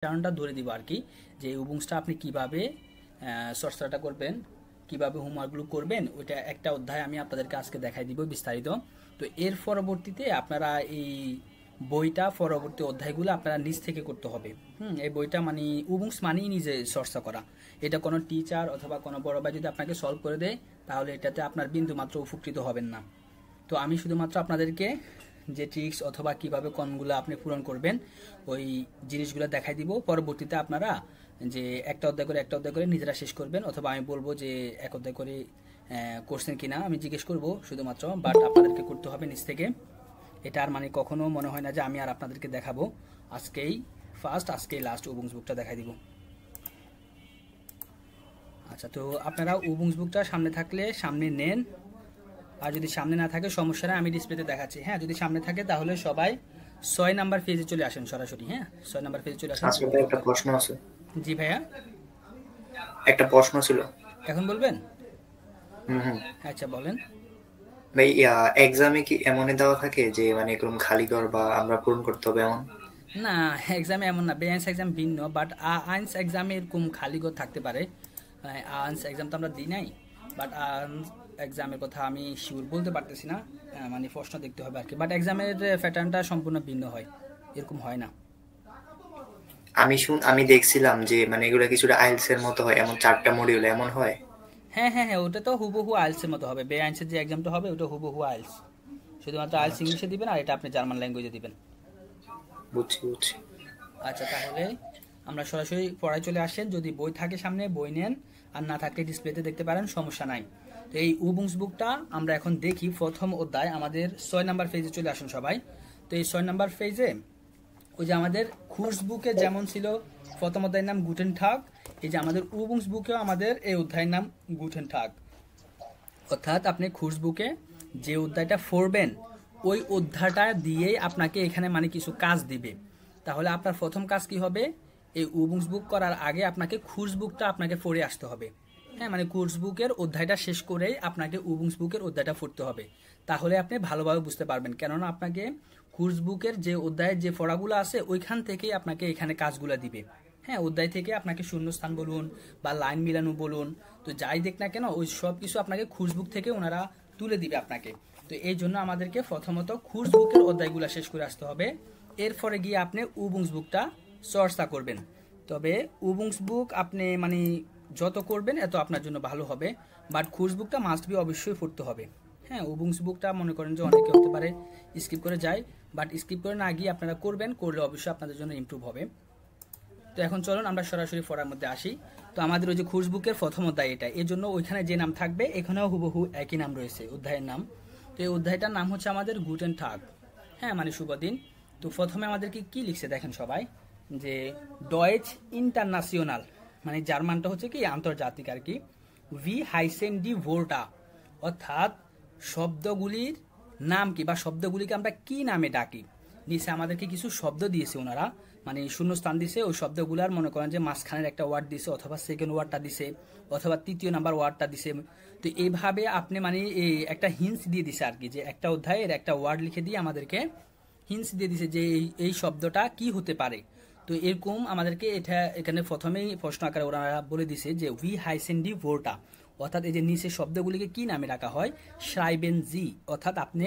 কারণটা ধরে দিব আর কি, যে উবুংসটা আপনি কিভাবে চর্চাটা করবেন, কিভাবে হোমওয়ার্কগুলো করবেন, ওইটা একটা অধ্যায় আমি আপনাদেরকে আজকে দেখাই দিব বিস্তারিত। তো এর পরবর্তীতে আপনারা এই বইটা পরবর্তী অধ্যায়গুলো আপনারা নিজ থেকে করতে হবে। এই বইটা মানে উবুংস মানেই নিজে চর্চা করা। এটা কোনো টিচার অথবা কোনো বড় ভাই যদি আপনাকে সলভ করে দেয় তাহলে এটাতে আপনার বিন্দু মাত্র উপকৃত হবেন না। তো আমি শুধুমাত্র আপনাদেরকে যে ট্রিক্স অথবা কিভাবে কোনগুলো আপনি পূরণ করবেন ওই জিনিসগুলো দেখাই দিব। পরবর্তীতে আপনারা যে একটা অধ্যায় করে নিজেরা শেষ করবেন, অথবা আমি বলবো যে এক অধ্যায় করে করছেন কিনা আমি জিজ্ঞেস করব শুধুমাত্র, বাট আপনাদেরকে করতে হবে নিজ থেকে। এটা আর মানে কখনো মনে হয় না যে আমি আর আপনাদেরকে দেখাবো। আজকেই ফার্স্ট, আজকেই লাস্ট উবুংস বুকটা দেখাই দিব। আচ্ছা, তো আপনারা উবুংস বুকটা সামনে থাকলে সামনে নেন, আর যদি সামনে না থাকে সমস্যা নেই, আমি ডিসপ্লেতে দেখাচ্ছি। হ্যাঁ, যদি সামনে থাকে তাহলে সবাই 6 নাম্বার পেজে চলে আসেন সরাসরি। হ্যাঁ, 6 নাম্বার পেজে চলে আসেন। আজকে ভাই একটা প্রশ্ন আছে। জি ভাইয়া, একটা প্রশ্ন ছিল। এখন বলবেন? হুম। আচ্ছা বলেন। ভাই এক্সামে কি এমনই দেওয়া থাকে যে মানে এরকম খালি ঘর বা আমরা পূরণ করতে হবে এমন? না, এক্সামে এমন না, বেআইনস এক্সাম ভিন্ন, বাট আইনস এক্সামে এরকম খালি ঘর থাকতে পারে। আইনস এক্সাম তো আমরা দিই নাই, বাট আইনস এক্সামের কথা আমি শিওর বলতে পারতেছি না। মানে প্রশ্ন দেখতে হবে আর কি, বাট এক্সামের প্যাটার্নটা সম্পূর্ণ ভিন্ন হয়, এরকম হয় না। আমি দেখছিলাম যে মানে এগুলো কিছুটা আইএলটিএস এর মতো হয়, এমন 4টা মডিউল এমন হয়। হ্যাঁ হ্যাঁ হ্যাঁ, ওটা তো হুবহু আইলসের মতো হবে। বেআইনসের যে এক্সামটা হবে ওটা হুবহু আইলস, শুধুমাত্র আইলস আচ্ছা, ইংলিশে দিবেন আর এটা আপনি জার্মান ল্যাঙ্গুয়েজে দিবেন। বুঝছি। আচ্ছা, তাহলে আমরা সরাসরি পড়ায় চলে আসেন। যদি বই থাকে সামনে বই নেন, আর না থাকলে ডিসপ্লেতে দেখতে পারেন, সমস্যা নাই। তো এই উবুংস বুকটা আমরা এখন দেখি। প্রথম অধ্যায় আমাদের 6 নাম্বার পেজে চলে আসুন সবাই। তো এই 6 নাম্বার পেজে ওই যে আমাদের খুর্স বুকে যেমন ছিল প্রথম অধ্যায়ের নাম গুটেন ঠাগ, এই যে আমাদের উবুংস বুকেও আমাদের এই অধ্যায়ের নাম গুটেন ঠাগ। অর্থাৎ আপনি খুর্স বুকে যে অধ্যায়টা পড়বেন ওই অধ্যায়টা দিয়েই আপনাকে এখানে মানে কিছু কাজ দিবে। তাহলে আপনার প্রথম কাজ কি হবে, এই উবুংস বুক করার আগে আপনাকে খুর্স বুকটা আপনাকে পড়ে আসতে হবে। হ্যাঁ, মানে কোর্স বুকের অধ্যায়টা শেষ করেই আপনাকে উবুংস বুকের অধ্যায়টা পড়তে হবে। তাহলে আপনি ভালোভাবে বুঝতে পারবেন, কেননা আপনাকে কোর্স বুকের যে অধ্যায়ের যে পড়াগুলো আছে ওইখান থেকেই আপনাকে এখানে কাজগুলো দিবে। হ্যাঁ, অধ্যায় থেকে আপনাকে শূন্যস্থান বলুন বা লাইন মিলানো বলুন, তো যাই দেখ না কেন ওই সব কিছু আপনাকে কোর্স বুক থেকে ওনারা তুলে দিবে আপনাকে। তো এই জন্য আমাদেরকে প্রথমত কোর্স বুকের অধ্যায়গুলো শেষ করে আসতে হবে, এরপরে গিয়ে আপনি উবুংস বুকটা চর্চা করবেন। তবে উবুংস বুক আপনি মানে যত করবেন এত আপনার জন্য ভালো হবে, বাট কোর্স বুকটা মাস্ট বি অবশ্যই পড়তে হবে। হ্যাঁ, উবুংস বুকটা মনে করেন যে অনেকে হতে পারে স্কিপ করে যায়, বাট স্কিপ করে না গিয়ে আপনারা করবেন, করলে অবশ্যই আপনাদের জন্য ইমপ্রুভ হবে। তো এখন চলুন আমরা সরাসরি পড়ার মধ্যে আসি। তো আমাদের ওই যে কোর্স বুকের প্রথম অধ্যায় এটা, এর জন্য ওইখানে যে নাম থাকবে এখানেও হুবহু একই নাম রয়েছে অধ্যায়ের নাম। তো এই অধ্যায়টার নাম হচ্ছে আমাদের গুটেন ঠাগ। হ্যাঁ, মানে শুভ দিন। তো প্রথমে আমাদেরকে কি লিখছে দেখেন সবাই, যে ডয়েচ ইন্টারন্যাশনাল, মানে জার্মানটা হচ্ছে কি আন্তর্জাতিক আর কি, ভি হাইসেন ডি ভোল্টা, অর্থাৎ শব্দগুলির নাম কি বা শব্দগুলিকে আমরা কি নামে ডাকি। নিচে আমাদেরকে কিছু শব্দ দিয়েছে ওনারা, মানে শূন্যস্থান দিছে, ওই শব্দগুলার মনে করেন যে মাঝখানের একটা ওয়ার্ড দিছে, অথবা সেকেন্ড ওয়ার্ডটা দিছে, অথবা তৃতীয় নাম্বার ওয়ার্ডটা দিছে। তো এইভাবে আপনি মানে এই একটা হিন্টস দিয়ে দিছে আর কি, যে একটা অধ্যায়ের একটা ওয়ার্ড লিখে দিয়ে আমাদেরকে হিন্টস দিয়ে দিছে যে এই শব্দটা কি হতে পারে। তো এরকম আমাদেরকে এটা এখানে প্রথমেই প্রশ্ন আকারে ওনারা বলে দিছে যে উই হাইসেন ডি ভোর্টা, অর্থাৎ এই যে নিচে শব্দগুলিকে কি নামে রাখা হয়, শ্রাইবেন জি, অর্থাৎ আপনি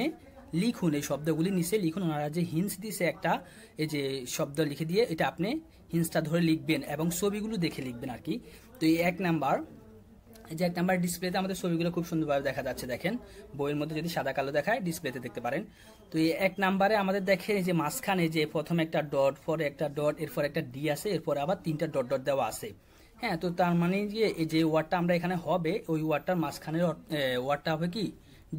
লিখুন, এই শব্দগুলি নিচে লিখুন। ওনারা যে হিন্টস দিছে একটা এই যে শব্দ লিখে দিয়ে, এটা আপনি হিন্টসটা ধরে লিখবেন এবং ছবিগুলো দেখে লিখবেন আর কি। তো এই এক নাম্বার, এই যে এক নাম্বার ডিসপ্লেতে আমাদের ছবিগুলো খুব সুন্দরভাবে দেখা যাচ্ছে, দেখেন বইয়ের মধ্যে যদি সাদা কালো দেখায় ডিসপ্লেতে দেখতে পারেন। তো এই এক নাম্বারে আমাদের দেখেন যে মাঝখানে যে প্রথমে একটা ডট, পরে একটা ডট, এরপর একটা ডি আছে, এরপর আবার 3টা ডট ডট দেওয়া আছে। হ্যাঁ, তো তার মানে যে এই যে ওয়ার্ডটা আমরা এখানে হবে ওই ওয়ার্ডটার মাঝখানের ওয়ার্ডটা হবে কি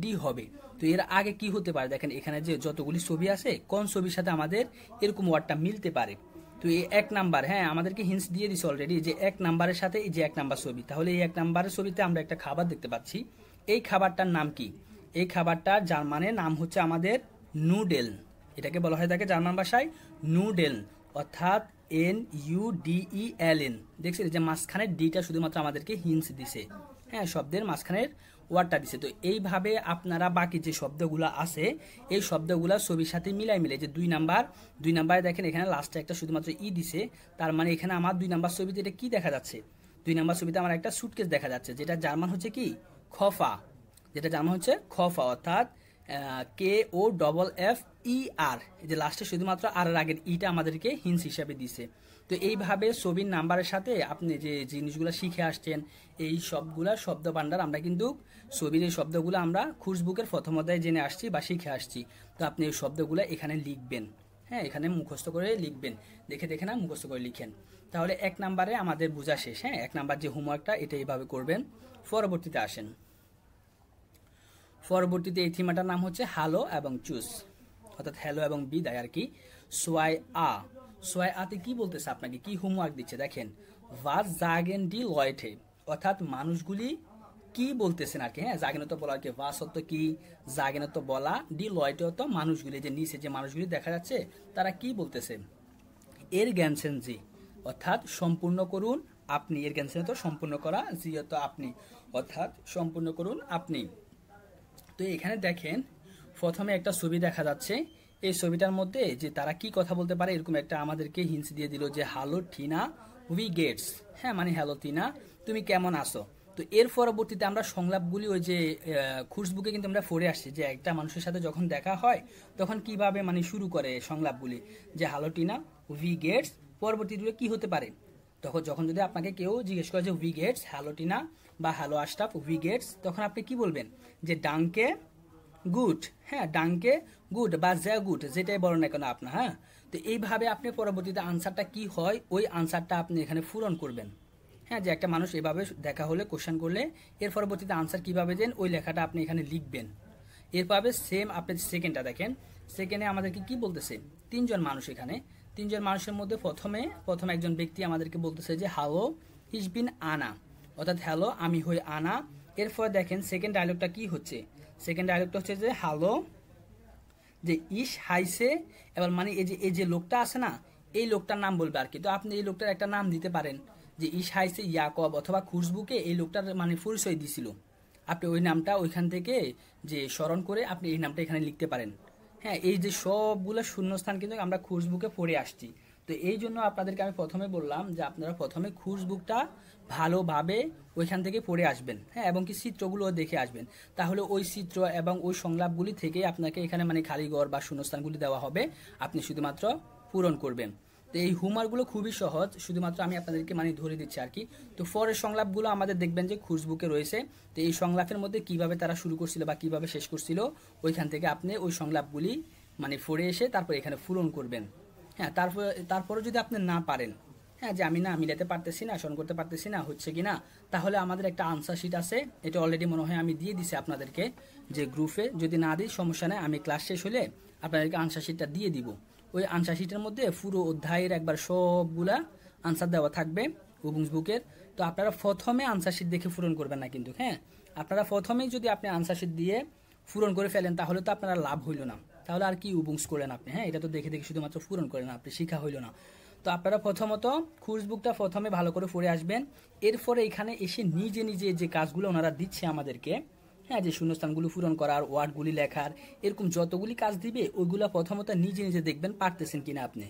ডি হবে। তো এর আগে কি হতে পারে দেখেন, এখানে যে যতগুলি ছবি আছে কোন ছবির সাথে আমাদের এরকম ওয়ার্ডটা মিলতে পারে। তো এই এক নাম্বার, হ্যাঁ আমাদেরকে হিন্টস দিয়ে দিছে অলরেডি, যে এক নাম্বারের সাথে এই যে এক নাম্বার ছবি, তাহলে এই এক নাম্বারের ছবিতে আমরা একটা খাবার দেখতে পাচ্ছি। এই খাবারটার নাম কি? এই খাবারটার জার্মানের নাম হচ্ছে আমাদের নুডেল। এটাকে বলা হয় থাকে জার্মান ভাষায় নুডেল, অর্থাৎ NUDELN। দেখছেন যে মাঝখানের ডিটা শুধুমাত্র আমাদেরকে হিন্টস দিছে। হ্যাঁ, শব্দের মাঝখানের ওয়ার্ডটা দিছে। তো এইভাবে আপনারা বাকি যে শব্দগুলো আছে এই শব্দগুলো ছবির সাথে মিলাই মিলে, যে 2 নাম্বারে দেখেন এখানে লাস্টে একটা শুধুমাত্র ই দিছে, তার মানে এখানে আমার 2 নাম্বার ছবিতে এটা কি দেখা যাচ্ছে, 2 নাম্বার ছবিতে আমার একটা সুটকেস দেখা যাচ্ছে, যেটা জার্মান হচ্ছে কি খফা, যেটা জার্মান হচ্ছে খফা, অর্থাৎ KOFFER, এই যে লাস্টে শুধুমাত্র আর এর আগের ইটা আমাদেরকে হিন্স হিসাবে দিছে। তো এইভাবে ছবির নাম্বারের সাথে আপনি যে জিনিসগুলো শিখে আসছেন এই সবগুলা শব্দ ভান্ডার আমরা কিন্তু ছবির এই শব্দগুলো আমরা কোর্স বুকের প্রথম অধ্যায়ে জেনে আসছি বা শিখে আসছি। তো আপনি এই শব্দগুলো এখানে লিখবেন, হ্যাঁ এখানে মুখস্থ করে লিখবেন, দেখে দেখে না মুখস্থ করে লিখেন। তাহলে 1 নাম্বারে আমাদের বোঝা শেষ। হ্যাঁ 1 নাম্বার যে হোমওয়ার্কটা এটা এইভাবে করবেন। পরবর্তীতে আসেন, পরবর্তীতে এই থিমাটার নাম হচ্ছে হ্যালো এবং চুজ, অর্থাৎ হ্যালো এবং বিদায় আর কি। সোয়াই আতে কি বলতেছে, আপনাকে কি হোমওয়ার্ক দিচ্ছে দেখেন, ভাজ জাগেন ডি লয়টে, অর্থাৎ মানুষগুলি কি বলতেছেন আর কি। হ্যাঁ জাগেনত বলা আর কি, ভাস অর্থ কি, জাগেনত বলা, ডি লয়টে অর্থ মানুষগুলি, যে নিচে যে মানুষগুলি দেখা যাচ্ছে তারা কি বলতেছে। এর জ্ঞানসেন জি, অর্থাৎ সম্পূর্ণ করুন আপনি, এর জ্ঞানসেন তো সম্পূর্ণ করা, জি অর্থ আপনি, অর্থাৎ সম্পূর্ণ করুন আপনি। তো এখানে দেখেন প্রথমে একটা ছবি দেখা যাচ্ছে, এই ছবিটার মধ্যে যে তারা কি কথা বলতে পারে এরকম একটা আমাদেরকে হিন্টস দিয়ে দিল, যে হ্যালো টিনা উই গেটস, হ্যাঁ মানে হ্যালো টিনা তুমি কেমন আছো। তো এর পরবর্তীতে আমরা সংলাপগুলি ওই যে কোর্স বুকে কিন্তু আমরা পড়ে আসছি, যে একটা মানুষের সাথে যখন দেখা হয় তখন কিভাবে মানে শুরু করে সংলাপগুলি, যে হ্যালো টিনা উই গেটস, পরবর্তীতে কি হতে পারে, তখন যখন যদি আপনাকে কেউ জিজ্ঞেস করে যে উই গেটস হ্যালো টিনা বা হ্যালো আশরাফ উই গেটস, তখন আপনি কি বলবেন, যে ডাঙ্কে গুড, হ্যাঁ ডাঙ্কে গুড বা জ্যা গুড, যেটাই বলেন না কেন আপনার। হ্যাঁ তো এইভাবে আপনি পরবর্তীতে আনসারটা কি হয় ওই আনসারটা আপনি এখানে পূরণ করবেন। হ্যাঁ যে একটা মানুষ এভাবে দেখা হলে কোশ্চেন করলে এর পরবর্তীতে আনসার কিভাবে দেন ওই লেখাটা আপনি এখানে লিখবেন। এরপরে সেম আপনি সেকেন্ডটা দেখেন, সেকেন্ডে আমাদেরকে কি বলতেছে, 3জন মানুষ, এখানে 3জন মানুষের মধ্যে প্রথমে একজন ব্যক্তি আমাদেরকে বলতেছে যে হ্যালো ইস বিন আনা, অর্থাৎ হ্যালো আমি হই আনা। এরপর দেখেন সেকেন্ড ডায়লগটা কি হচ্ছে, সেকেন্ড ডায়লগটা হচ্ছে যে হ্যালো যে ইস হাইসে, এবার মানে এই যে লোকটা আছে না এই লোকটার নাম বলবে আর কি। তো আপনি এই লোকটার একটা নাম দিতে পারেন, যে ইস হাইসে ইয়াকব, অথবা খুশবুকে এই লোকটার মানে পরিচয় দিছিল, আপনি ওই নামটা ওইখান থেকে যে স্মরণ করে আপনি এই নামটা এখানে লিখতে পারেন। হ্যাঁ এই যে সবগুলো শূন্যস্থান কিন্তু আমরা খুশবুকে পড়ে আসছি। তো এই জন্য আপনাদেরকে আমি প্রথমে বললাম যে আপনারা প্রথমে খুশবুকটা ভালোভাবে ওইখান থেকে পড়ে আসবেন, হ্যাঁ এবং কি চিত্রগুলো দেখে আসবেন, তাহলে ওই চিত্র এবং ওই সংলাপগুলি থেকে আপনাকে এখানে মানে খালিঘর বা শূন্যস্থানগুলি দেওয়া হবে, আপনি শুধুমাত্র পূরণ করবেন। তো এই হোমওয়ার্কগুলো খুবই সহজ, শুধুমাত্র আমি আপনাদেরকে মানে ধরে দিচ্ছি আর কি। তো পরের সংলাপগুলো আমাদের দেখবেন যে খুশবুকে রয়েছে, তো এই সংলাপের মধ্যে কিভাবে তারা শুরু করছিল বা কিভাবে শেষ করছিল ওইখান থেকে আপনি ওই সংলাপগুলি মানে পড়ে এসে তারপর এখানে পূরণ করবেন। হ্যাঁ তারপরে যদি আপনি না পারেন, হ্যাঁ যে আমি না মিলাতে পারতেছি না, স্মরণ করতে পারতেছি না, হচ্ছে কি না, তাহলে আমাদের একটা আনসার শিট আছে, এটা অলরেডি মনে হয় আমি দিয়ে দিছি আপনাদেরকে যে গ্রুপে, যদি না দিই সমস্যা নেই, আমি ক্লাস শেষ হলে আপনাদেরকে আনসার শিটটা দিয়ে দিব। ওই আনসার শিটের মধ্যে পুরো অধ্যায়ের একবার সবগুলা আনসার দেওয়া থাকবে উবুংস বুকের। তো আপনারা প্রথমে আনসার শিট দেখে পূরণ করবেন না কিন্তু, হ্যাঁ আপনারা প্রথমেই যদি আপনি আনসার শিট দিয়ে পূরণ করে ফেলেন তাহলে তো আপনারা লাভ হইল না, তাহলে আর কি উবুংস করলেন আপনি, হ্যাঁ এটা তো দেখে দেখে শুধুমাত্র পূরণ করেন আপনি, শিখা হইল না। তো আপনারা প্রথমত কোর্স বুকটা প্রথমে ভালো করে পড়ে আসবেন, এরপরে এখানে এসে নিজে নিজে যে কাজগুলো ওনারা দিচ্ছে আমাদেরকে, হ্যাঁ যে শূন্যস্থানগুলো পূরণ করার, ওয়ার্ডগুলি লেখার, এরকম যতগুলি কাজ দিবে ওইগুলো প্রথমত নিজে নিজে দেখবেন পারতেছেন কিনা আপনি,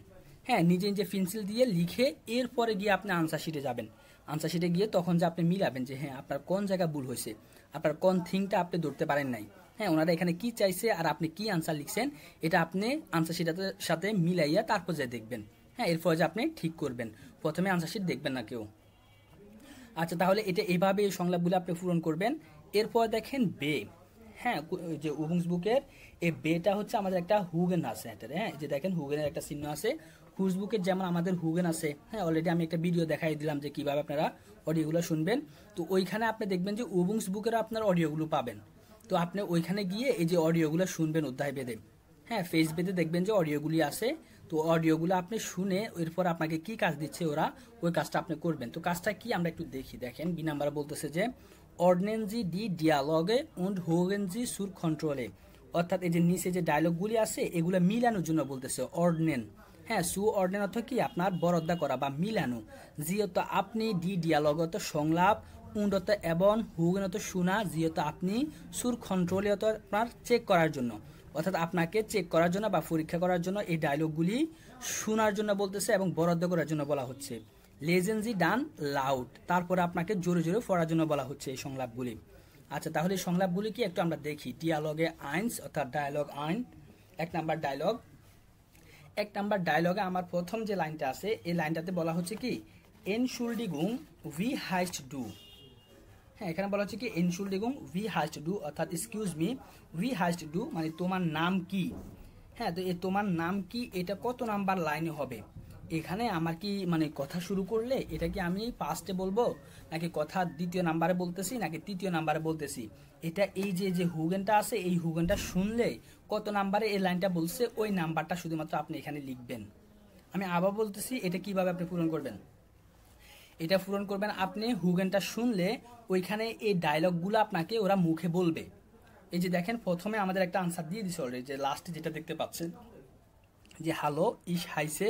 হ্যাঁ নিজে নিজে পেন্সিল দিয়ে লিখে এরপরে গিয়ে আপনি আনসার শিটে যাবেন। আনসার শিটে গিয়ে তখন যে আপনি মিলাবেন যে হ্যাঁ আপনার কোন জায়গা ভুল হয়েছে, আপনার কোন থিংটা আপনি ধরতে পারেন নাই, হ্যাঁ ওনারা এখানে কি চাইছে আর আপনি কি আনসার লিখছেন এটা আপনি আনসার শিটের সাথে মিলাইয়া তারপর যে দেখবেন, হ্যাঁ এরপর যে আপনি ঠিক করবেন, প্রথমে আনসার শিট দেখবেন না কেউ। আচ্ছা তাহলে এটা এইভাবে এই সংলাপগুলো আপনি পূরণ করবেন। এরপর দেখেন বে, হ্যাঁ যে উবুংস বুকের এই বেটা হচ্ছে আমাদের একটা হুগেন আছে, হ্যাঁ যে দেখেন হুগেনের একটা চিহ্ন আছে, কোর্স বুকের যেমন আমাদের হুগেন আছে, হ্যাঁ অলরেডি আমি একটা ভিডিও দেখাই দিলাম যে কিভাবে আপনারা অডিওগুলো শুনবেন। তো ওইখানে আপনি দেখবেন যে উবুংস বুকের আপনার অডিওগুলো পাবেন, তো আপনি ওইখানে গিয়ে এই যে অডিওগুলো শুনবেন অধ্যায় বেঁধে, হ্যাঁ ফেস বেঁধে দেখবেন যে অডিওগুলি আছে, তো অডিওগুলো আপনি শুনে এরপর আপনাকে কি কাজ দিচ্ছে ওরা ওই কাজটা আপনি করবেন। তো কাজটা কি আমরা একটু দেখি, দেখেন বি নাম্বার বলতেছে যে অর্ডিনেন্সি ডি ডিয়ালগে উন্ড হোগেনজি সুর কন্ট্রোলে, অর্থাৎ এই যে নিচে যে ডায়লগগুলি আছে এগুলো মিলানোর জন্য বলতেছে অর্ডিনেন, হ্যাঁ সু অর্ডিনেন অর্থ কি আপনার বরাদ্দা করা বা মিলানো, জি অর্থ আপনি, ডি ডিয়ালগ অর্থ সংলাপ, und অর্থাৎ এবং, হুগেন অর্থাৎ শোনা, জি অর্থাৎ আপনি, সুর কন্ট্রোল অর্থাৎ আপনার চেক করার জন্য, অর্থাৎ আপনাকে চেক করার জন্য বা পরীক্ষা করার জন্য এই ডায়লগগুলি শোনার জন্য বলতেছে এবং বরাদ্দ করার জন্য বলা হচ্ছে। লেজেন্সি ডান লাউড, তারপরে আপনাকে জোরে জোরে পড়ার জন্য বলা হচ্ছে এই সংলাপগুলি। আচ্ছা, তাহলে এই সংলাপগুলি কি একটু আমরা দেখি। ডিয়ালগে আইনস অর্থাৎ ডায়লগ আইন, এক নাম্বার ডায়লগ। এক নাম্বার ডায়লগে আমার প্রথম যে লাইনটা আছে এই লাইনটাতে বলা হচ্ছে কি এনশুল্ডিগুং উই হাইস্ট ডু। হ্যাঁ, এখানে বলা হচ্ছে কি এনশুল্ডিগুং উই হাইস্ট ডু অর্থাৎ এক্সকিউজ মি উই হাইস্ট ডু মানে তোমার নাম কি। হ্যাঁ, তো এই তোমার নাম কি এটা কত নাম্বার লাইনে হবে? এখানে আমার কি মানে কথা শুরু করলে এটা কি আমি ফার্স্টে বলবো, নাকি কথা দ্বিতীয় নাম্বারে বলতেছি, নাকি তৃতীয় নাম্বারে বলতেছি? এটা এই যে হুগেনটা আছে এই হুগেনটা শুনলে কত নাম্বারে এই লাইনটা বলছে ওই নাম্বারটা শুধুমাত্র আপনি এখানে লিখবেন। আমি আবার বলতেছি এটা কিভাবে আপনি পূরণ করবেন। এটা পূরণ করবেন আপনি হুগেনটা শুনলে ওইখানে এই ডায়লগগুলো আপনাকে ওরা মুখে বলবে। এই যে দেখেন প্রথমে আমাদের একটা আনসার দিয়ে দিছে অলরেডি, যে লাস্টে যেটা দেখতে পাচ্ছেন যে হ্যালো ইস হাইসে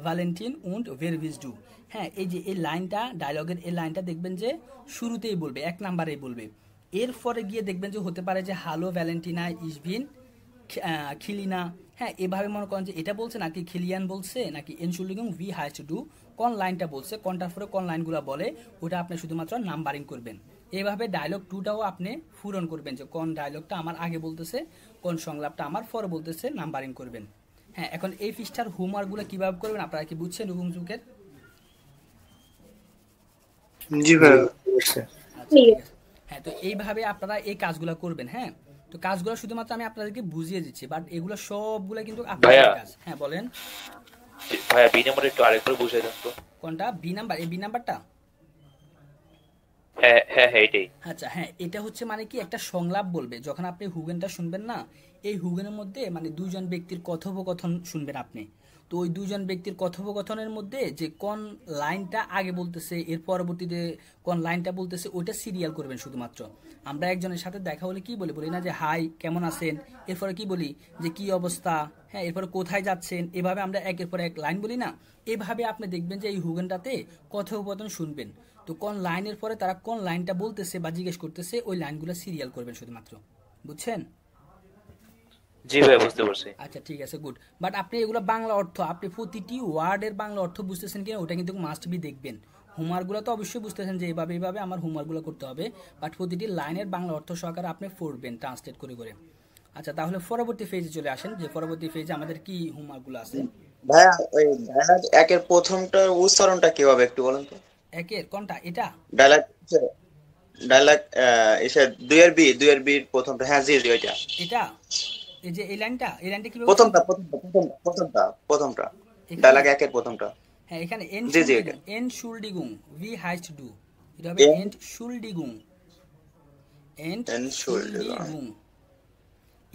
ভ্যালেন্টিন উন্ড ওয়ের উইজ ডু। হ্যাঁ, এই যে এই লাইনটা ডায়লগের এই লাইনটা দেখবেন যে শুরুতেই বলবে, এক নাম্বারেই বলবে। এরপরে গিয়ে দেখবেন যে হতে পারে যে হ্যালো ভ্যালেন্টিনা ইসবিন খিলিনা। হ্যাঁ, এভাবে মনে করেন যে এটা বলছে নাকি খিলিয়ান বলছে নাকি এনশুল্ডিগুং উই হাইস্ট ডু, কোন লাইনটা বলছে, কোনটার পরে কোন লাইনগুলো বলে ওটা আপনি শুধুমাত্র নাম্বারিং করবেন। এইভাবে ডায়লগ 2টাও আপনি পূরণ করবেন, যে কোন ডায়লগটা আমার আগে বলতেছে, কোন সংলাপটা আমার পরে বলতেছে, নাম্বারিং করবেন। হ্যাঁ, এখন এই পৃষ্ঠার হোমওয়ার্কগুলো কিভাবে করবেন আপনারা কি বুঝছেন উবুন্টুকের? জি ভাই। আচ্ছা, ঠিক আছে। হ্যাঁ, তো এইভাবে আপনারা এই কাজগুলো করবেন। হ্যাঁ, তো কাজগুলো শুধুমাত্র আমি আপনাদেরকে বুঝিয়ে দিচ্ছি, বাট এগুলো সবগুলো কিন্তু আপনাদের কাজ। হ্যাঁ বলেন ভাইয়া, বি নাম্বার একটু আরেকবার বুঝিয়ে দেন তো। কোনটা বি নাম্বার? এই বি নাম্বারটা? হ্যাঁ হ্যাঁ হ্যাঁ, এটাই। আচ্ছা, হ্যাঁ, এটা হচ্ছে মানে কি একটা সংলাপ বলবে। যখন আপনি হুগেনটা শুনবেন না, এই হুগেনের মধ্যে মানে দুজন ব্যক্তির কথোপকথন শুনবেন আপনি। তো ওই দুজন ব্যক্তির কথোপকথনের মধ্যে যে কোন লাইনটা আগে বলতেছে, এর পরবর্তীতে কোন লাইনটা বলতেছে ওইটা সিরিয়াল করবেন শুধুমাত্র। আমরা একজনের সাথে দেখা হলে কি বলি, বলি না যে হাই কেমন আছেন, এরপরে কি বলি যে কি অবস্থা, হ্যাঁ, এরপরে কোথায় যাচ্ছেন, এভাবে আমরা একের পর এক লাইন বলি না। এভাবে আপনি দেখবেন যে এই হুগেনটাতে কথোপকথন শুনবেন। তো কোন লাইনের পরে তারা কোন লাইনটা বলতেছে বা জিজ্ঞেস করতেছে ওই লাইনগুলো সিরিয়াল করবেন শুধুমাত্র। বুঝছেন? জি ভাই, বুঝতে পারছি। আচ্ছা, ঠিক আছে, গুড। বাট আপনি এগুলো বাংলা অর্থ, আপনি প্রতিটি ওয়ার্ডের বাংলা অর্থ বুঝতেছেন কিনা ওটা কিন্তু মাস্ট বি দেখবেন। হোমওয়ার্কগুলো তো অবশ্যই বুঝতেছেন যে এইভাবে এইভাবে আমার হোমওয়ার্কগুলো করতে হবে, বাট প্রতিটি লাইনের বাংলা অর্থ সহকারে আপনি পড়বেন ট্রান্সলেট করে করে। আচ্ছা, তাহলে পরবর্তী ফেজে চলে আসেন, যে পরবর্তী ফেজে আমাদের কি হোমওয়ার্কগুলো আছে। ভাইয়া ওই ডায়লগ একের প্রথমটার উচ্চারণটা কিভাবে একটু বলেন তো? একের কোনটা? এটা ডায়লগ ডায়লগ এসে দুইয়ের বি প্রথমটা। হ্যাঁ জি জি, ওইটা। এটা এই যে এই লাইনটা কিভাবে? প্রথমটা ডায়লগ একের প্রথমটা। হ্যাঁ, এখানে জি জি, এনশুল্ডিগুং উই হাইস্ট ডু, এটা হবে এনশুল্ডিগুং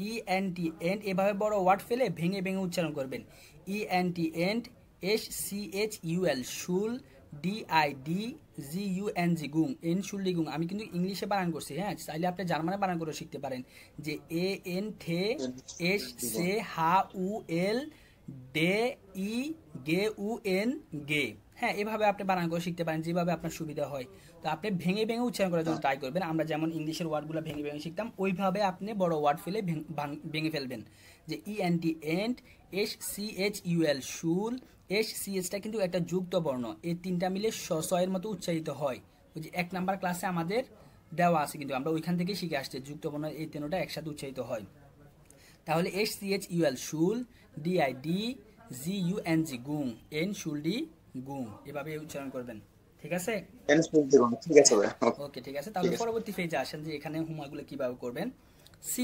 ইএনটি এন্ড, এভাবে বড় ওয়ার্ড ফেলে ভেঙে ভেঙে উচ্চারণ করবেন। ইএনটি এন্ড এসচিএইচইউএল শুল ডিআইডি জিইউএনজি গুং এনশুল্ডিগুং। আমি কিন্তু ইংলিশে বানান করছি, হ্যাঁ, চাইলে আপনি জার্মানে বানান করে শিখতে পারেন, যে এ এন থে এস সে হা উ এল ডে ই গে উ এন গে। হ্যাঁ, এভাবে আপনি বানান করে শিখতে পারেন যেভাবে আপনার সুবিধা হয়। তো আপনি ভেঙে ভেঙে উচ্চারণ করার জন্য ট্রাই করবেন। আমরা যেমন ইংলিশের ওয়ার্ডগুলো ভেঙে ভেঙে শিখতাম ওইভাবে আপনি বড় ওয়ার্ড ফেলে ভেঙে ফেলবেন। যে ইএনটি এন্ড এসচিএইচইউএল শুল, এসচিএইচটা কিন্তু একটা যুক্ত বর্ণ, এই তিনটা মিলে এর মতো উচ্চারিত হয়। ওই যে 1 নাম্বার ক্লাসে আমাদের দেওয়া আছে, কিন্তু আমরা ওইখান থেকে শিখে আসছি যুক্ত বর্ণ এই তিনটা একসাথে উচ্চারিত হয়। তাহলে এসচিএইচইউএল শুল ডিআইডি জিইউএনজি গুং এনশুল্ডি গুং, এভাবে উচ্চারণ করবেন। ঠিক আছে? ঠিক আছে ভাই, ওকে, ঠিক আছে। তাহলে পরবর্তী পেজে আসেন, যে এখানে হোমওয়ার্কগুলো কিভাবে করবেন। সি